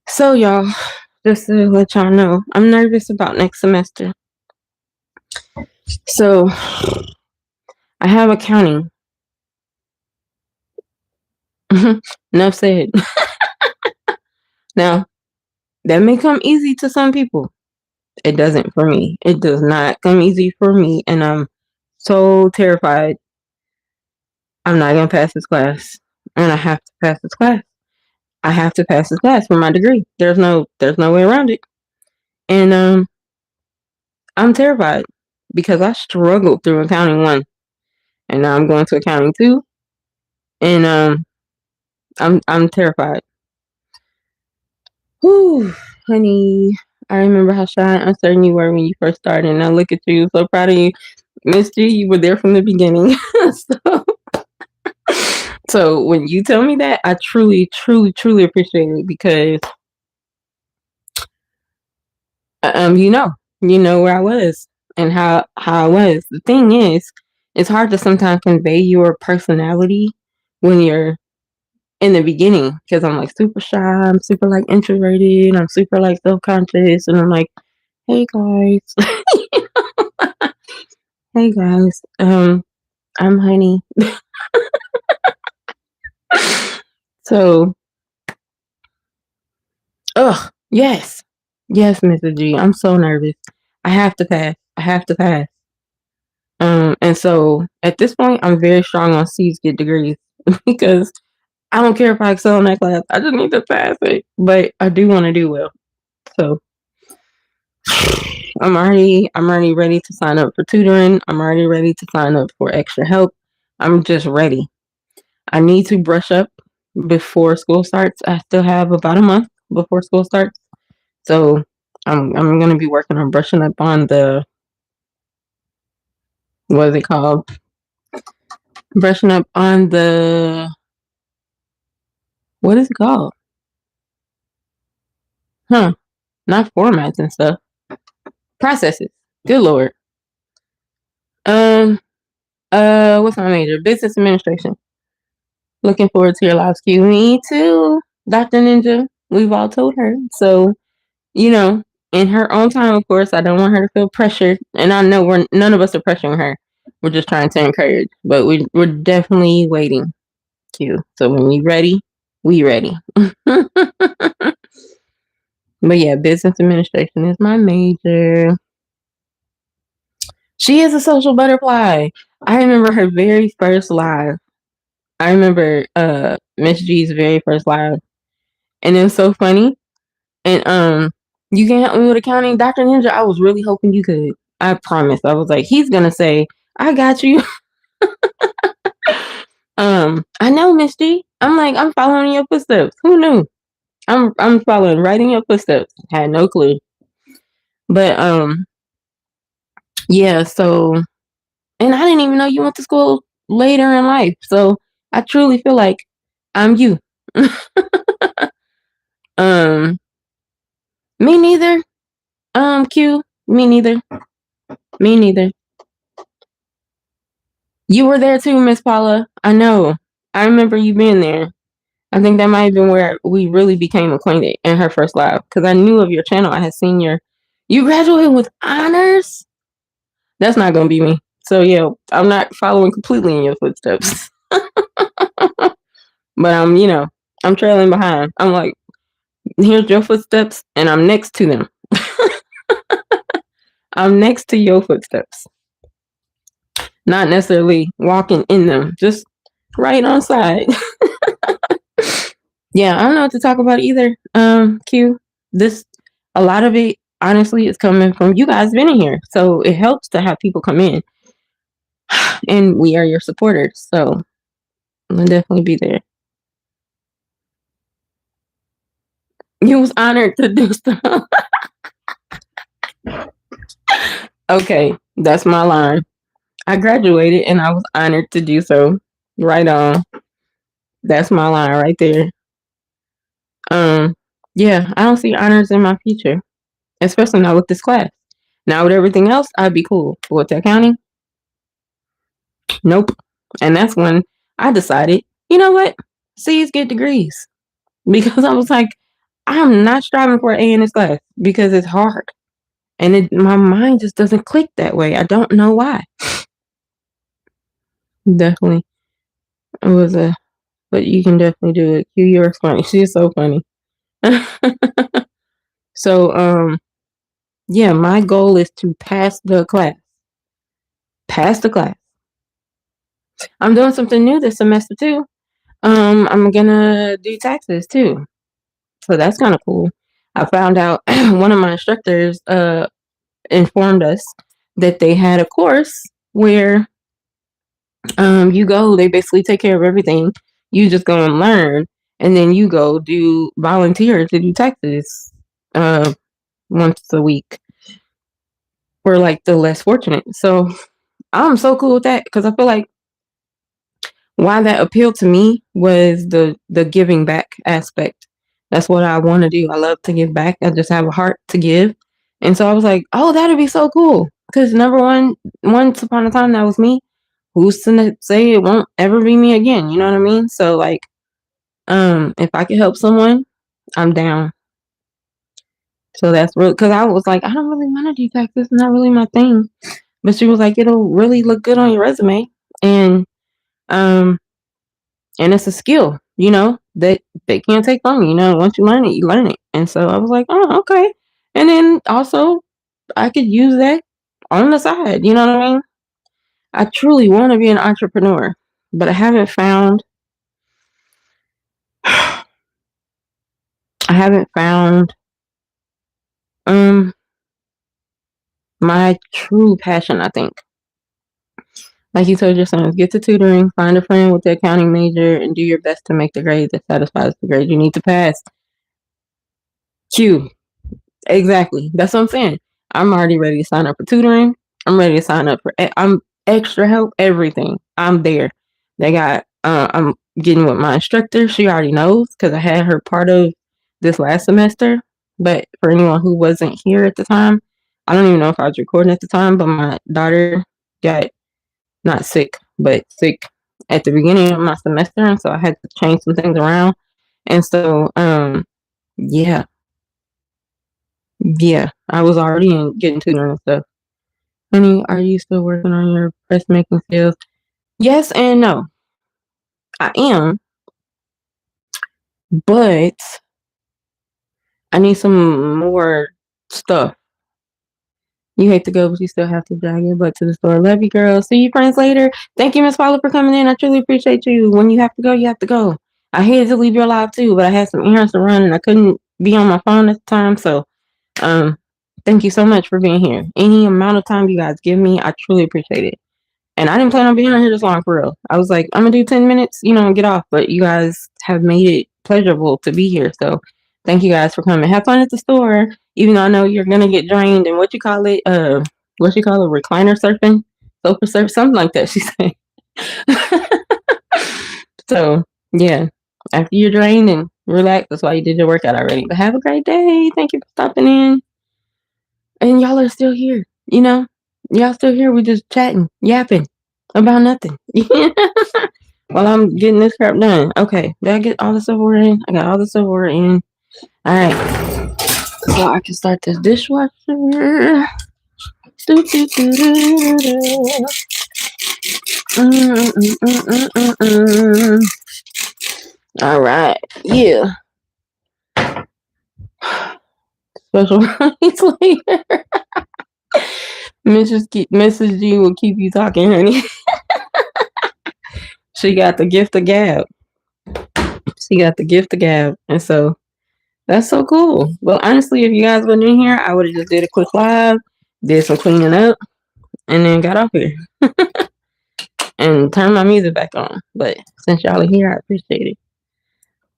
So, y'all, just to let y'all know, I'm nervous about next semester. So, I have accounting. Enough said. Now, that may come easy to some people. It doesn't for me. It does not come easy for me, and I'm so terrified I'm not gonna pass this class. And I have to pass this class. I have to pass this class for my degree. There's no way around it. And I'm terrified because I struggled through accounting 1, and now I'm going to accounting 2, and I'm terrified. Whew, honey, I remember how shy and uncertain you were when you first started, and now look at you. So proud of you. Miss G, you were there from the beginning. So when you tell me that, I truly, truly, truly appreciate it because you know where I was and how I was. The thing is, it's hard to sometimes convey your personality when you're in the beginning because I'm like super shy, I'm super like introverted, I'm super like self-conscious, and I'm like, hey guys, hey guys, I'm Honey. So, yes, Mrs. G, I'm so nervous. I have to pass. And so at this point, I'm very strong on C's get degrees because I don't care if I excel in that class. I just need to pass it. But I do want to do well. So I'm already ready to sign up for tutoring. I'm already ready to sign up for extra help. I'm just ready. I need to brush up before school starts. I still have about a month before school starts. So I'm gonna be working on brushing up on the, what is it called? Brushing up on the, what is it called? Not formats and stuff. Processes. Good Lord. What's my major? Business administration. Looking forward to your live Q. Me too, Dr. Ninja. We've all told her. So, in her own time, of course, I don't want her to feel pressured. And I know none of us are pressuring her. We're just trying to encourage. But we're definitely waiting, Q. So when you ready, we ready. But yeah, business administration is my major. She is a social butterfly. I remember her very first live. I remember Miss G's very first live. And it was so funny. And you can help me with accounting, Dr. Ninja. I was really hoping you could. I promise. I was like, he's gonna say, I got you. I know, Miss G. I'm like, I'm following your footsteps. Who knew? I'm following right in your footsteps. Had no clue. But yeah, so, and I didn't even know you went to school later in life. So I truly feel like I'm you. Me neither. Q. Me neither. Me neither. You were there too, Miss Paula. I know. I remember you being there. I think that might have been where we really became acquainted in her first live because I knew of your channel. I had seen you graduated with honors. That's not gonna be me. So yeah, I'm not following completely in your footsteps. But I'm trailing behind. I'm like, here's your footsteps, and I'm next to them. I'm next to your footsteps. Not necessarily walking in them, just right on side. Yeah, I don't know what to talk about either. Q, a lot of it honestly is coming from you guys being in here. So it helps to have people come in. and we are your supporters. So I'll definitely be there. You was honored to do stuff. Okay, that's my line. I graduated and I was honored to do so. Right on. That's my line right there. Um, yeah, I don't see honors in my future, especially not with this class. Now with everything else, I'd be cool. But with accounting, nope. And that's when I decided, you know what? C's get degrees. Because I was like, I'm not striving for an A in this class because it's hard. And my mind just doesn't click that way. I don't know why. Definitely. It was but you can definitely do it. Q, you're funny. She's so funny. So, yeah, my goal is to pass the class. Pass the class. I'm doing something new this semester too. I'm gonna do taxes too. So that's kind of cool. I found out one of my instructors informed us that they had a course where you go, they basically take care of everything. You just go and learn, and then you go do volunteer to do taxes once a week for like the less fortunate. So I'm so cool with that because I feel like why that appealed to me was the giving back aspect. That's what I want to do. I love to give back. I just have a heart to give. And so I was like, oh, that'd be so cool. Because number one, once upon a time that was me. Who's to say it won't ever be me again? You know what I mean? So like, if I could help someone, I'm down. So that's real. Because I was like, I don't really want to do taxes. It's not really my thing. But she was like, it'll really look good on your resume, and um, and it's a skill, that they can't take from you. Once you learn it, you learn it. And so I was like, oh, okay. And then also, I could use that on the side. You know what I mean? I truly want to be an entrepreneur, but I haven't found. I haven't found my true passion, I think. Like you told your sons, get to tutoring, find a friend with the accounting major, and do your best to make the grade that satisfies the grade you need to pass. Q. Exactly. That's what I'm saying. I'm already ready to sign up for tutoring. I'm ready to sign up for I'm extra help, everything. I'm there. They got I'm getting with my instructor. She already knows because I had her part of this last semester. But for anyone who wasn't here at the time, I don't even know if I was recording at the time, but my daughter got not sick, but sick at the beginning of my semester, and so I had to change some things around. And so, yeah, I was already getting tutoring and stuff. Honey, are you still working on your press making skills? Yes and no. I am, but I need some more stuff. You hate to go, but you still have to drag your butt to the store. Love you, girl. See you friends later. Thank you, Miss Paula, for coming in. I truly appreciate you. When you have to go, you have to go. I hated to leave your live too, but I had some errands to run and I couldn't be on my phone at the time. So, thank you so much for being here. Any amount of time you guys give me, I truly appreciate it. And I didn't plan on being on here this long for real. I was like, I'm gonna do 10 minutes, and get off. But you guys have made it pleasurable to be here. So thank you guys for coming. Have fun at the store. Even though I know you're gonna get drained and recliner surfing, sofa surf, something like that, she said. So yeah. After you're drained and relax, that's why you did your workout already. But have a great day. Thank you for stopping in. And y'all are still here, Y'all still here. We just chatting, yapping about nothing. While I'm getting this crap done. Okay, did I get all the silverware in? I got all the silverware in. All right, so I can start this dishwasher. All right, yeah. Special rights later. Mrs. G will keep you talking, honey. She got the gift of gab. And so that's so cool. Well, honestly, if you guys weren't in here, I would have just did a quick live, did some cleaning up, and then got off here. and turn my music back on. But since y'all are here, I appreciate it.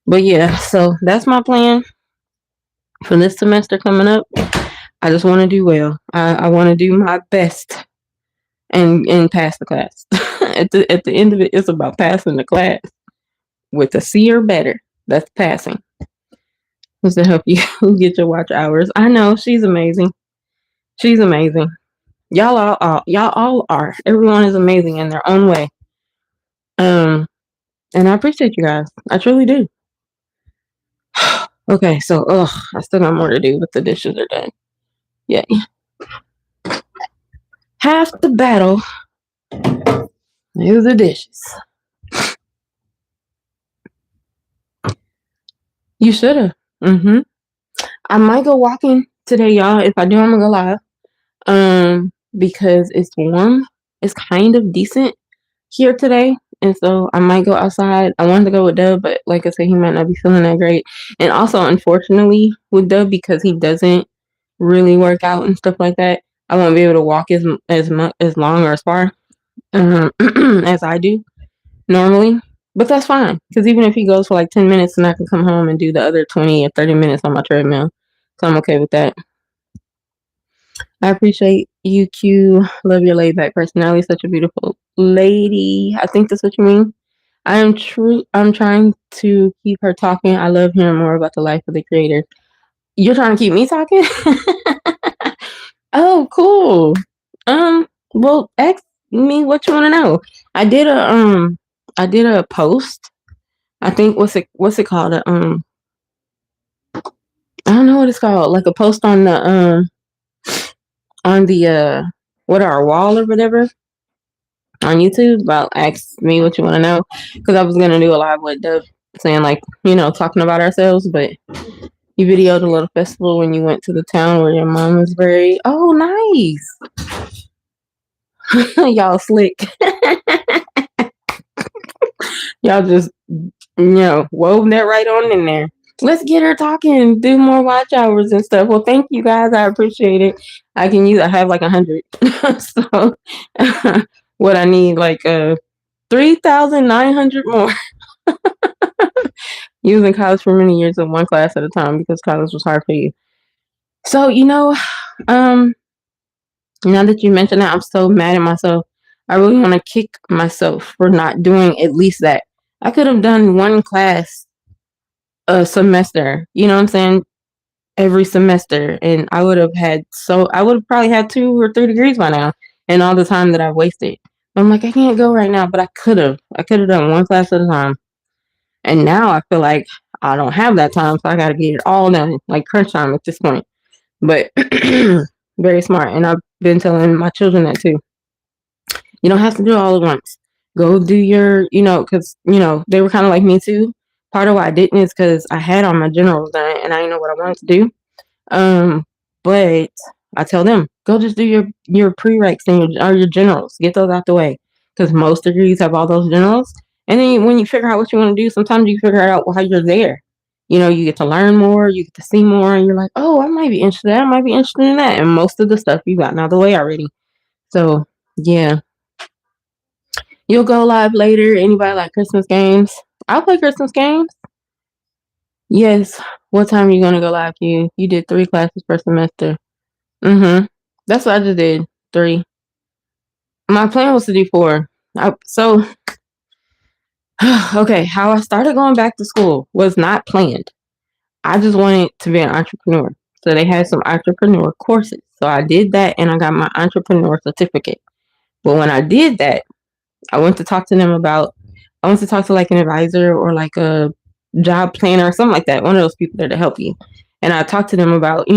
But yeah, so that's my plan for this semester coming up. I just want to do well. I want to do my best and pass the class. At the end of it, it's about passing the class with a C or better. That's passing. Was to help you get your watch hours. I know she's amazing. She's amazing. Y'all all are. Everyone is amazing in their own way. Um, and I appreciate you guys. I truly do. Okay, so I still got more to do, but the dishes are done. Yeah. Half the battle is the dishes. You should have. I might go walking today, y'all. If I do, I'm gonna go live. Because it's warm. It's kind of decent here today. And so I might go outside. I wanted to go with Dubb, but like I said, he might not be feeling that great. And also, unfortunately, with Dubb, because he doesn't really work out and stuff like that, I won't be able to walk as long or as far as I do normally. But that's fine, because even if he goes for like 10 minutes, then I can come home and do the other 20 or 30 minutes on my treadmill. So I'm okay with that. I appreciate you, Q. Love your laid back personality. Such a beautiful lady. I think that's what you mean. I'm trying to keep her talking. I love hearing more about the life of the creator. You're trying to keep me talking? Oh, cool. Well, ask me what you want to know. I did a post. I think what's it called? I don't know what it's called. Like a post on the what our wall or whatever on YouTube about ask me what you want to know, because I was gonna do a live with Dubb saying like talking about ourselves, but you videoed a little festival when you went to the town where your mom was buried. Oh, nice. Y'all slick. Y'all just wove that right on in there. Let's get her talking, do more watch hours and stuff. Well, thank you guys. I appreciate it. I have like 100. So what I need, like 3,900 more. Using college for many years of one class at a time because college was hard for you. So, now that you mentioned that, I'm so mad at myself. I really want to kick myself for not doing at least that. I could have done one class a semester, you know what I'm saying? Every semester. And I would have probably had 2 or 3 degrees by now, and all the time that I've wasted. I'm like, I can't go right now, but I could have. I could have done one class at a time. And now I feel like I don't have that time, so I got to get it all done, like crunch time at this point. But very smart. And I've been telling my children that too. You don't have to do it all at once. Go do your, because, they were kind of like me too. Part of why I didn't is because I had all my generals done and I didn't know what I wanted to do. But I tell them, go just do your prereqs and your generals. Get those out the way. Because most degrees have all those generals. And then when you figure out what you want to do, sometimes you figure out while you're there. You get to learn more, you get to see more, and you're like, oh, I might be interested in that. I might be interested in that. And most of the stuff you got out of the way already. So, yeah. You'll go live later. Anybody like Christmas games? I'll play Christmas games. Yes. What time are you going to go live, you? You did 3 classes per semester. That's what I just did. 3. My plan was to do 4. Okay, how I started going back to school was not planned. I just wanted to be an entrepreneur. So they had some entrepreneur courses. So I did that and I got my entrepreneur certificate. But when I did that, I went to talk to like an advisor or like a job planner or something like that. One of those people there to help you. And I talked to them about,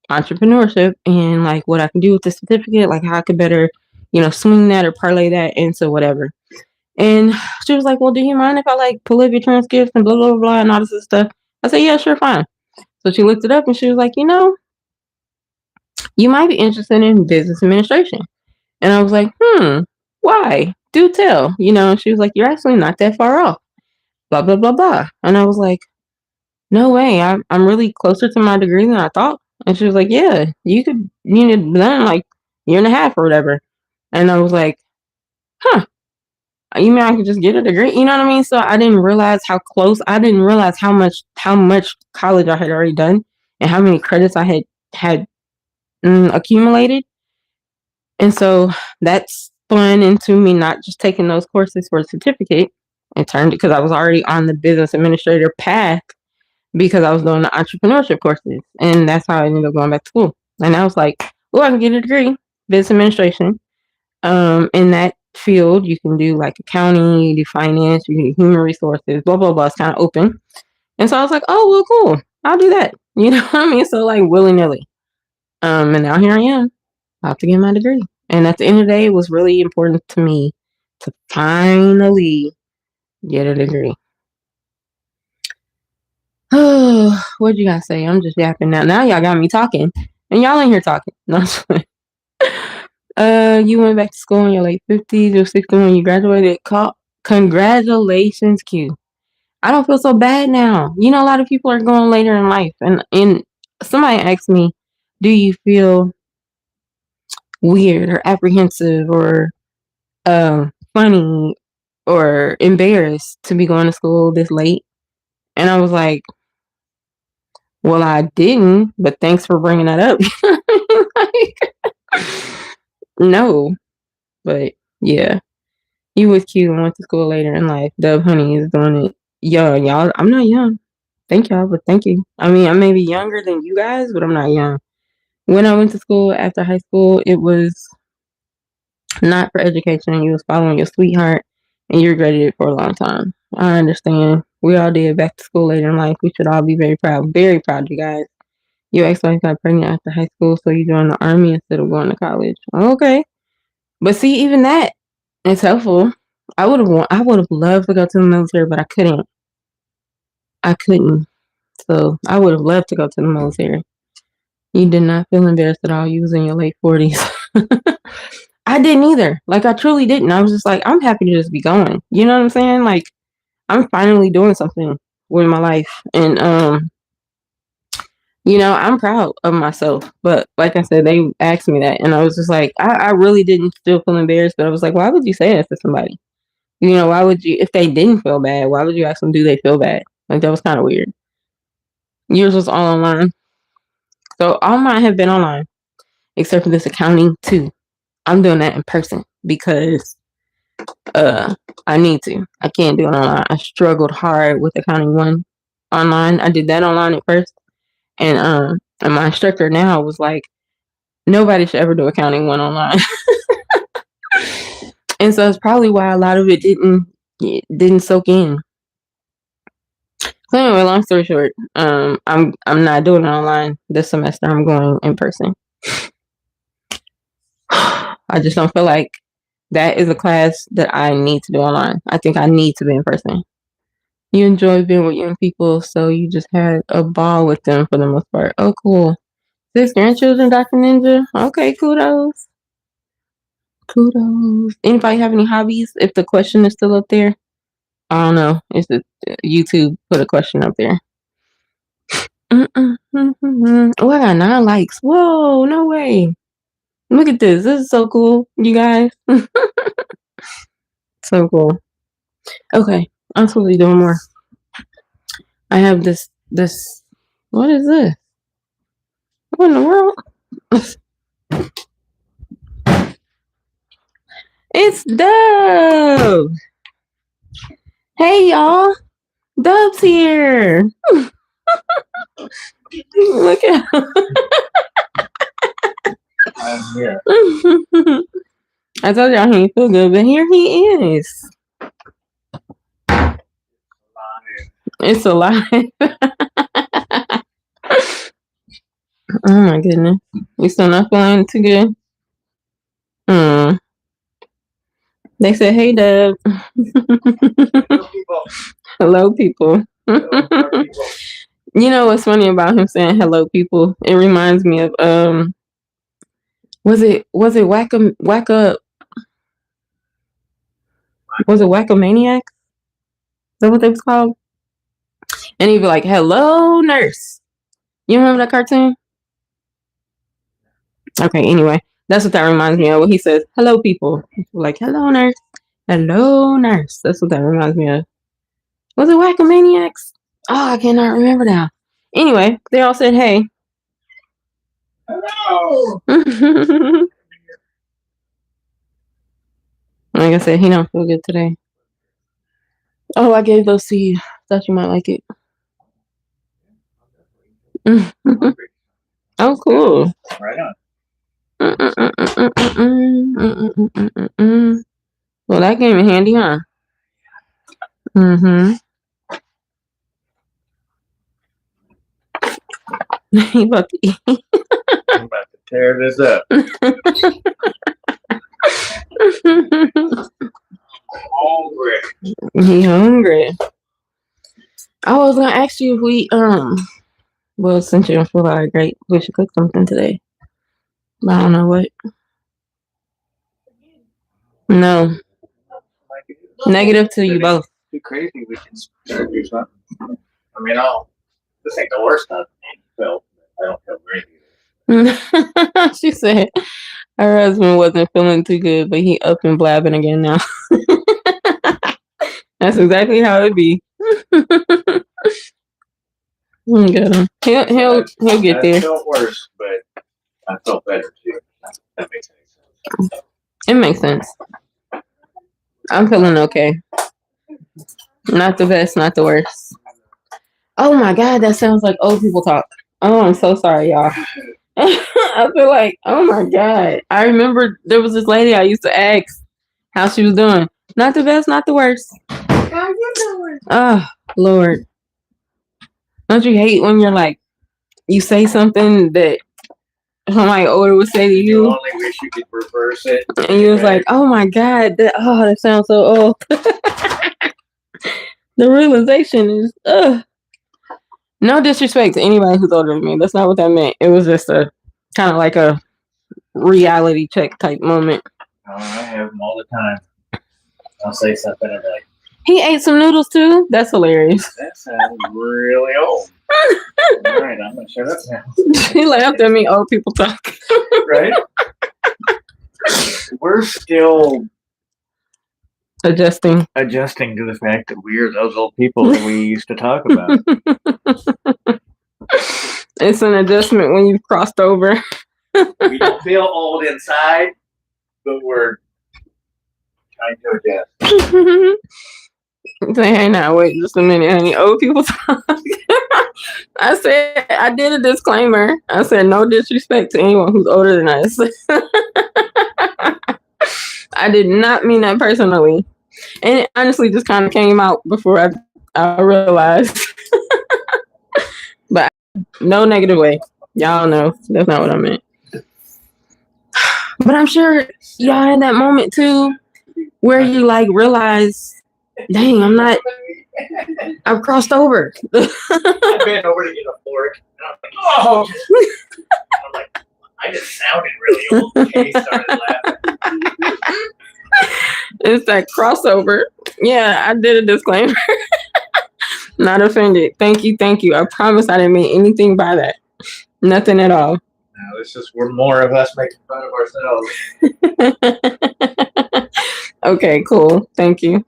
entrepreneurship and like what I can do with the certificate, like how I could better, swing that or parlay that into whatever. And she was like, well, do you mind if I like pull up your transcripts and blah, blah, blah, and all this stuff? I said, yeah, sure, fine. So she looked it up and she was like, you might be interested in business administration. And I was like, why? Do tell. And she was like, you're actually not that far off. Blah, blah, blah, blah. And I was like, no way. I'm really closer to my degree than I thought. And she was like, yeah, you could, learn like 1.5 years or whatever. And I was like, huh. You mean I could just get a degree? You know what I mean? So I didn't realize how close. I didn't realize how much college I had already done and how many credits I had accumulated. And so that spun into me not just taking those courses for a certificate and turned it because I was already on the business administrator path because I was doing the entrepreneurship courses. And that's how I ended up going back to school. And I was like, oh, I can get a degree, business administration. In that field, you can do like accounting, you do finance, you can do human resources, blah, blah, blah. It's kind of open. And so I was like, oh, well, cool. I'll do that. You know what I mean? So like willy nilly. And now here I am, about to get my degree. And at the end of the day, it was really important to me to finally get a degree. Oh, what you gotta say? I'm just yapping now. Now y'all got me talking, and y'all ain't here talking. No, you went back to school in your late 50s or 60s when you graduated. Congratulations, Q. I don't feel so bad now. You know, a lot of people are going later in life, and somebody asked me, "Do you feel weird or apprehensive or funny or embarrassed to be going to school this late?" And I was like, well, I didn't, but thanks for bringing that up. Like, no, but yeah, you was cute and went to school later in life. Dubb Hunnie is doing it young, y'all. I'm not young. Thank y'all, but thank you. I mean, I may be younger than you guys, but I'm not young. When I went to school after high school, it was not for education. You was following your sweetheart, and you regretted it for a long time. I understand. We all did back to school later in life. We should all be very proud of you guys. Your ex-wife got pregnant after high school, so you joined the army instead of going to college. Okay, but see, even that is helpful. I would have loved to go to the military, but I couldn't. I couldn't. So I would have loved to go to the military. You did not feel embarrassed at all. You was in your late 40s. I didn't either. Like, I truly didn't. I was just like, I'm happy to just be going. You know what I'm saying? Like, I'm finally doing something with my life. And, you know, I'm proud of myself. But like I said, they asked me that. And I was just like, I really didn't still feel embarrassed. But I was like, why would you say that to somebody? You know, why would you, if they didn't feel bad, why would you ask them, do they feel bad? Like, that was kind of weird. Yours was all online. So all mine have been online, except for this accounting too. I'm doing that in person because I need to. I can't do it online. I struggled hard with accounting one online. I did that online at first. And my instructor now was like, nobody should ever do accounting one online. And so it's probably why a lot of it didn't soak in. So anyway, long story short, I'm not doing it online this semester. I'm going in person. I just don't feel like that is a class that I need to do online. I think I need to be in person. You enjoy being with young people, so you just had a ball with them for the most part. Oh, cool. 6 grandchildren, Dr. Ninja? Okay, kudos. Kudos. Anybody have any hobbies? If the question is still up there, I don't know. It's just YouTube put a question up there. Oh, I got 9 likes. Whoa, no way. Look at this. This is so cool, you guys. So cool. Okay, I'm supposed to be doing more. I have this. What is this? What in the world? It's Dubb. Hey, y'all. Dubb's here. Look at him. I'm here. I told y'all he didn't feel good, but here he is. It's alive. Oh my goodness. You still not feeling too good? They said, hey, Dubb. Hello, people. You know what's funny about him saying hello, people? It reminds me of was it Wackamaniac? Was it Wackamaniac? Is that what they was called? And he'd be like, hello, nurse. You remember that cartoon? Okay, anyway, that's what that reminds me of. When he says, hello, people. Like, hello, nurse. Hello, nurse. That's what that reminds me of. Was it Whack-A-Maniacs? Oh, I cannot remember now. Anyway, they all said, hey. Hello. Like I said, he don't feel good today. Oh, I gave those to you. Thought you might like it. Oh, cool. Right on. Well, that came in handy, huh? Mm-hmm. He about to eat. I'm about to tear this up. Hungry. He hungry. I was gonna ask you if we well, since you don't feel like great, we should cook something today. But I don't know what. No. Negative to you both. Too crazy. We can start do something. I mean, this ain't the worst stuff. I don't feel great. She said her husband wasn't feeling too good, but he up and blabbing again now. That's exactly how it be. Get him. He'll get there. I felt worse, but I felt better too. That makes any sense. It makes sense. I'm feeling okay. Not the best, not the worst. Oh my God, that sounds like old people talk. Oh, I'm so sorry, y'all. I feel like, oh my God. I remember there was this lady I used to ask how she was doing. Not the best, not the worst. How you doing? Oh, Lord. Don't you hate when you're like, you say something that somebody older would say to you? You only wish you could reverse it. And you was like, oh my God, that sounds so old. The realization is, no disrespect to anybody who's older than me. That's not what that meant. It was just a kind of like a reality check type moment. Oh, I have them all the time. I'll say something and be like, he ate some noodles too? That's hilarious. That sounds really old. All right, I'm going to shut up now. He laughed at me, old people talk. Right? We're still adjusting to the fact that we're those old people that we used to talk about. It's an adjustment when you've crossed over. We don't feel old inside, but we're trying to adjust. Say, hey, now wait just a minute, honey. Old people talk. I said, I did a disclaimer. I said, no disrespect to anyone who's older than us. I did not mean that personally. And it honestly just kind of came out before I realized. But no negative way. Y'all know that's not what I meant. But I'm sure y'all had that moment too where you like realize, dang, I've crossed over. I bent over to get a fork, and I'm like, oh! I'm like, I just sounded really old. And he started laughing. It's that crossover. Yeah, I did a disclaimer. Not offended. Thank you. I promise I didn't mean anything by that. Nothing at all. No, it's just we're more of us making fun of ourselves. Okay, cool. Thank you.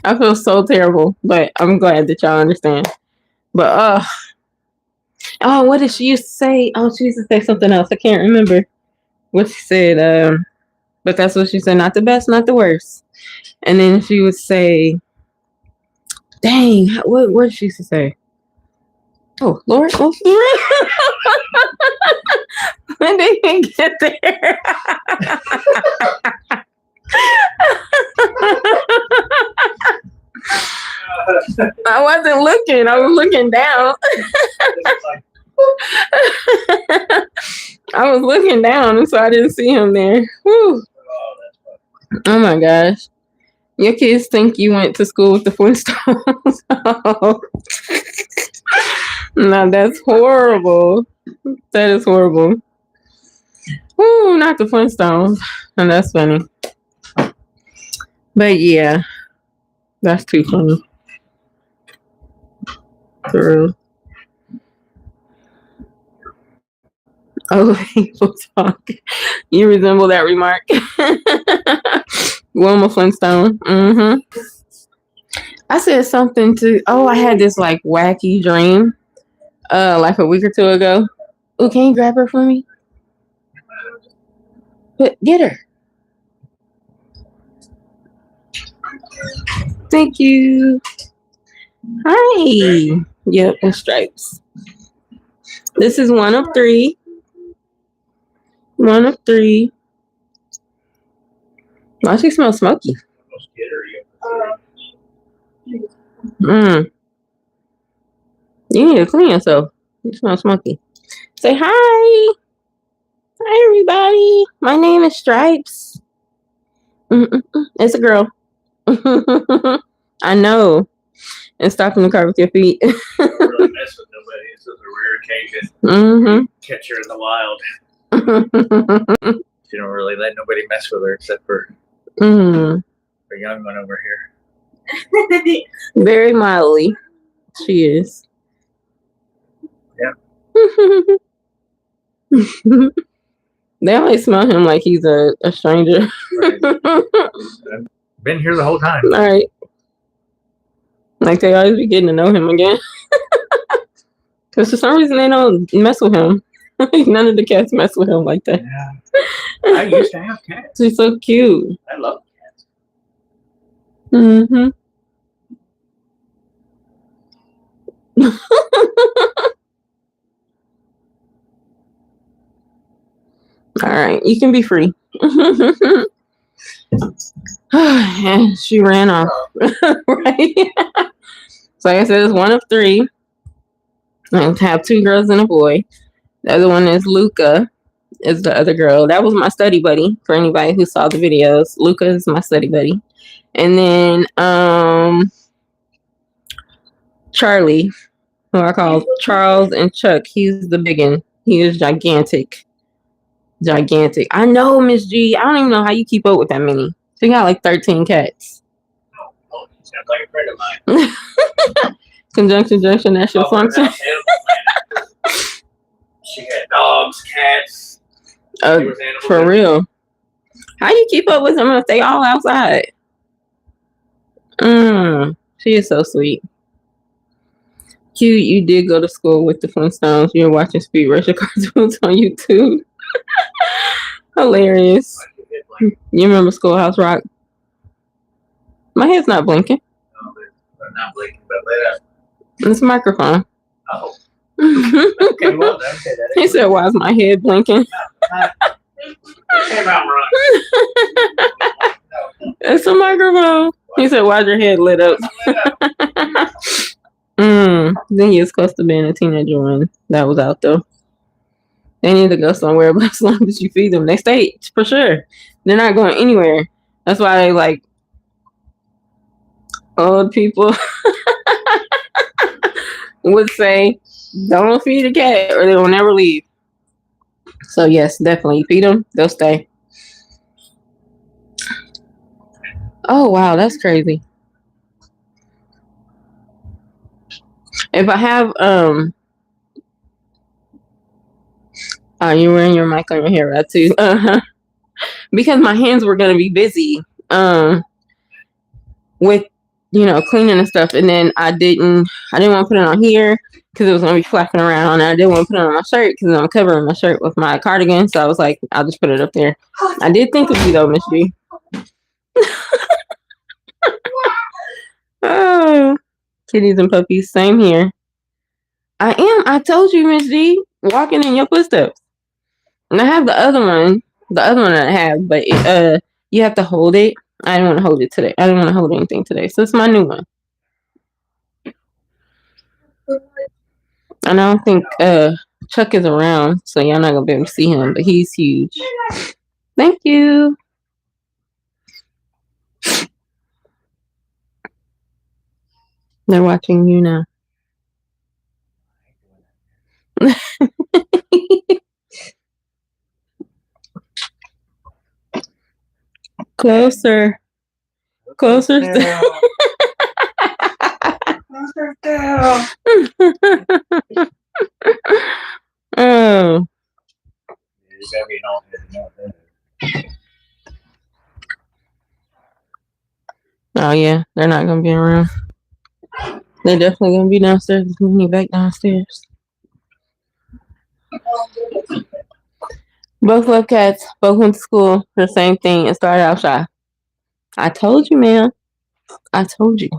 I feel so terrible, but I'm glad that y'all understand. But what did she used to say? Oh, she used to say something else. I can't remember what she said. But that's what she said. Not the best, not the worst. And then she would say, dang, what did she used to say? Oh, Lord. When did he get there? I wasn't looking. I was looking down. I was looking down, and so I didn't see him there. Whew. Oh my gosh. Your kids think you went to school with the Flintstones. Oh. No, that's horrible. That is horrible. Woo, not the Flintstones. And that's funny. But yeah, that's too funny. For real. Oh, people talk. You resemble that remark. Wilma Flintstone. Mm-hmm. I said something to. Oh, I had this like wacky dream. Like a week or two ago. Oh, can you grab her for me? But get her. Thank you. Hi. Yep, and stripes. This is one of three. One of three. Why she smells smoky? You need to clean yourself. You smell smoky. Say hi. Hi, everybody. My name is Stripes. It's a girl. I know. And stop in the car with your feet. Don't really mess with nobody. This is a rare occasion. Catch her in the wild. She don't really let nobody mess with her except for the young one over here. Very mildly, she is. Yeah. They always smell him like he's a stranger. Right. I've been here the whole time. All right. Like they always be getting to know him again. Because for some reason they don't mess with him. None of the cats mess with him like that. Yeah. I used to have cats. She's so cute. I love cats. All right, you can be free. And she ran off. Right? So like I said, it's one of three. I have two girls and a boy. The other one is Luca, is the other girl. That was my study buddy for anybody who saw the videos. Luca is my study buddy. And then Charlie, who I call Charles and Chuck. He's the big one. He is gigantic. Gigantic. I know, Miss G. I don't even know how you keep up with that many. She got like 13 cats. Oh, she sounds like a friend of mine. Conjunction junction, that's your function. She had dogs, cats. For real. How you keep up with them if they all outside? She is so sweet. Cute, you did go to school with the Flintstones. You're watching Speed Racer cartoons on YouTube. Hilarious. You remember Schoolhouse Rock? My head's not blinking. No, they're not blinking, but lit up. It's a microphone. Oh. Okay, well, okay, that He said, why is my head blinking? Came out wrong. It's a microphone. He said, why's your head lit up? Then he was supposed to be a teenager when that was out, though. They need to go somewhere, but as long as you feed them, they stay for sure. They're not going anywhere. That's why they like old people would say, don't feed a cat or they will never leave. So yes, definitely feed them, they'll stay. Oh wow, that's crazy. If I have you're wearing your mic on your hair, right, too. Because my hands were gonna be busy with cleaning and stuff, and then I didn't want to put it on here because it was gonna be flapping around, and I didn't want to put it on my shirt because I'm covering my shirt with my cardigan, so I was like, I'll just put it up there. I did think of you though, Miss G. Oh, kitties and puppies, same here. I told you, Miss G, walking in your footsteps. And I have the other one I have, but you have to hold it. I didn't want to hold it today. I didn't want to hold anything today, so it's my new one. And I don't think Chuck is around, so y'all not gonna be able to see him, but he's huge. Thank you. They're watching you now. Closer. Closer still. Closer down. Oh. Oh yeah, they're not gonna be around. They're definitely gonna be downstairs. We need back downstairs. Both love cats. Both went to school for the same thing and started out shy. I told you, man. I told you.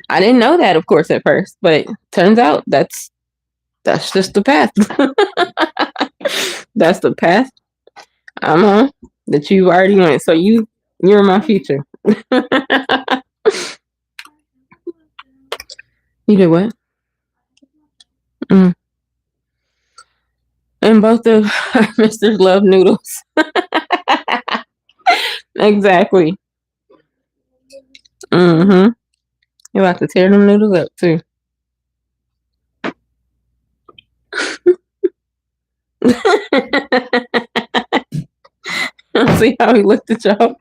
I didn't know that, of course, at first, but turns out that's just the path. That's the path I'm on that you already went. So you're my future. You did what? And both of our misters love noodles. Exactly. Mm-hmm. You're about to tear them noodles up too. See how he looked at y'all.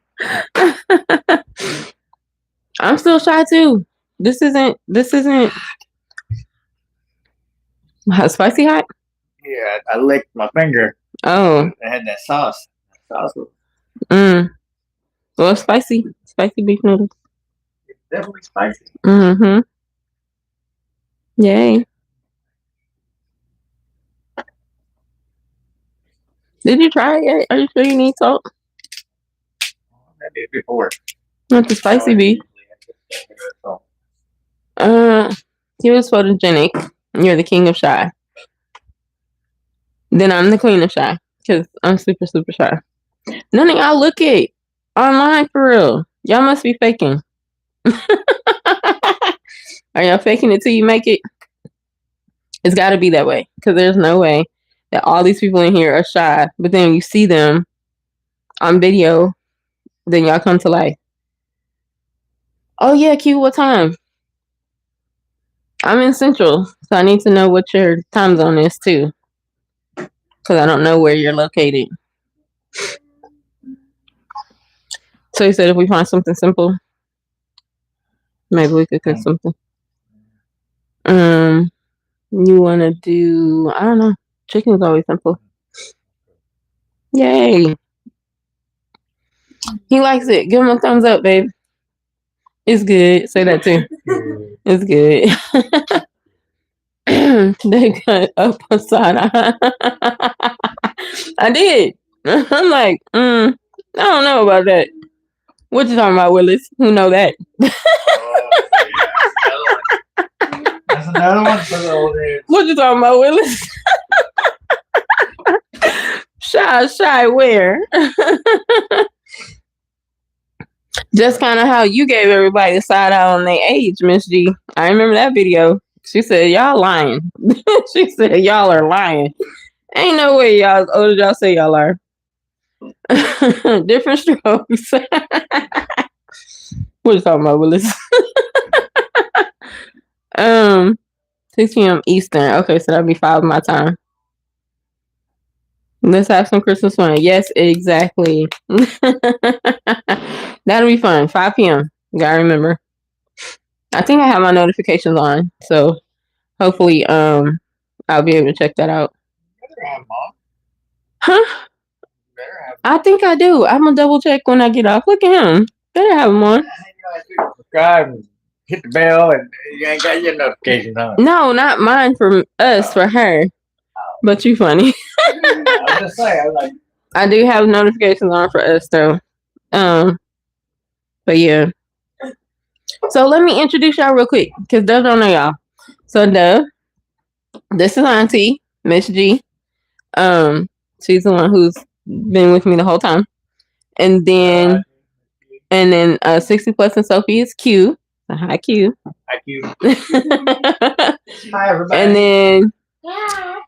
I'm still shy too. This isn't hot, spicy hot. Yeah, I licked my finger. Oh, I had that sauce. That sauce was well, spicy beef noodles. definitely spicy. Mm-hmm. Yay. Did you try it yet? Are you sure you need salt? I did before. Not the spicy beef. He was photogenic. You're the king of shy. Then I'm the queen of shy because I'm super, super shy. None of y'all look it online for real. Y'all must be faking. Are y'all faking it till you make it? It's got to be that way because there's no way that all these people in here are shy, but then you see them on video, then y'all come to life. Oh yeah, Q, what time? I'm in Central, so I need to know what your time zone is too, because I don't know where you're located. So you said if we find something simple, maybe we could cook something. You want to do, I don't know, chicken is always simple. Yay. He likes it. Give him a thumbs up, babe. It's good. Say that too. It's good. They got up a side. I did. I'm like, I don't know about that. What you talking about, Willis? Who know that? That's another one for the old age. What you talking about, Willis? Shy where? Just kind of how you gave everybody the side out on their age, Miss G. I remember that video. She said, y'all lying. She said, y'all are lying. Ain't no way y'all as old as y'all say y'all are. Different strokes. What you talking about, Willis? 6 p.m. Eastern. Okay, so that'll be 5 my time. Let's have some Christmas fun. Yes, exactly. That'll be fun. 5 p.m. You gotta remember. I think I have my notifications on, so hopefully I'll be able to check that out. Huh? I think I do. I'm gonna double check when I get off. Look at him. Better have him on. Subscribe and hit the bell, and you ain't got your notifications on. No, not mine for us, for her. But you funny. I was just saying, I do have notifications on for us though. But yeah. So let me introduce y'all real quick, because Dub don't know y'all. So Dub, this is Auntie, Miss G. She's the one who's been with me the whole time. And then 60 plus and Sophie is Q. So hi Q. Hi Q. Hi everybody. And then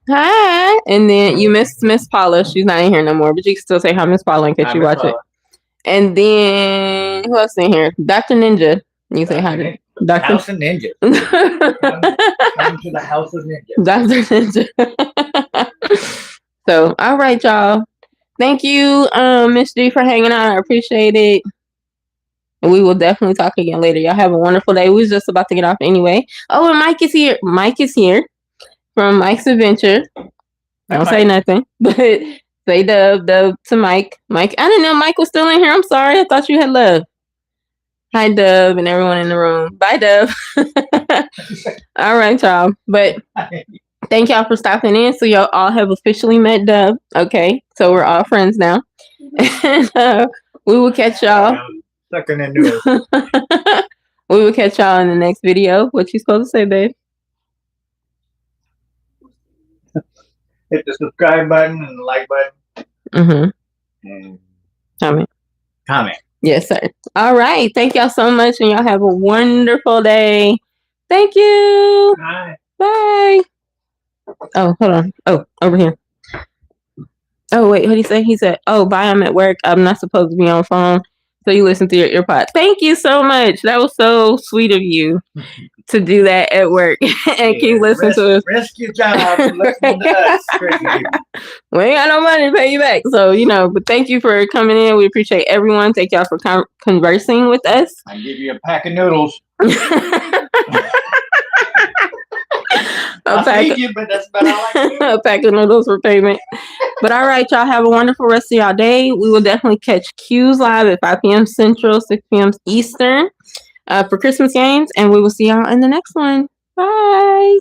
hi. And then you missed Miss Paula. She's not in here no more, but you can still say hi, Miss Paula, in case you watch it. And then who else in here? Dr. Ninja. You say hi to Dr. House of Ninja. Come to the House of Ninja. Dr. Ninja. So, all right, y'all. Thank you, Miss G, for hanging out. I appreciate it. And we will definitely talk again later. Y'all have a wonderful day. We was just about to get off anyway. Oh, and Mike is here. Mike is here from Mike's Adventure. Don't say nothing, but say dub to Mike. Mike, I didn't know Mike was still in here. I'm sorry. I thought you had left. Hi, Dubb, and everyone in the room. Bye, Dubb. All right, y'all. But thank y'all for stopping in. So y'all all have officially met Dubb. Okay, so we're all friends now. And we will catch y'all. Sucking into it. We will catch y'all in the next video. What you supposed to say, babe? Hit the subscribe button and the like button. Mm-hmm. And comment. Yes, sir. All right. Thank y'all so much, and y'all have a wonderful day. Thank you. Bye. Bye. Oh, hold on. Oh, over here. Oh, wait. What did he say? He said, oh, bye. I'm at work. I'm not supposed to be on phone. So you listen to your earpod. Thank you so much. That was so sweet of you to do that at work and keep listening to us. Risk your job and listen to us. We ain't got no money to pay you back. So, but thank you for coming in. We appreciate everyone. Thank y'all for conversing with us. I give you a pack of noodles. But that's about all I can do. A pack of noodles for payment. But all right, y'all have a wonderful rest of y'all day. We will definitely catch Q's live at 5 p.m. Central, 6 p.m. Eastern for Christmas games. And we will see y'all in the next one. Bye.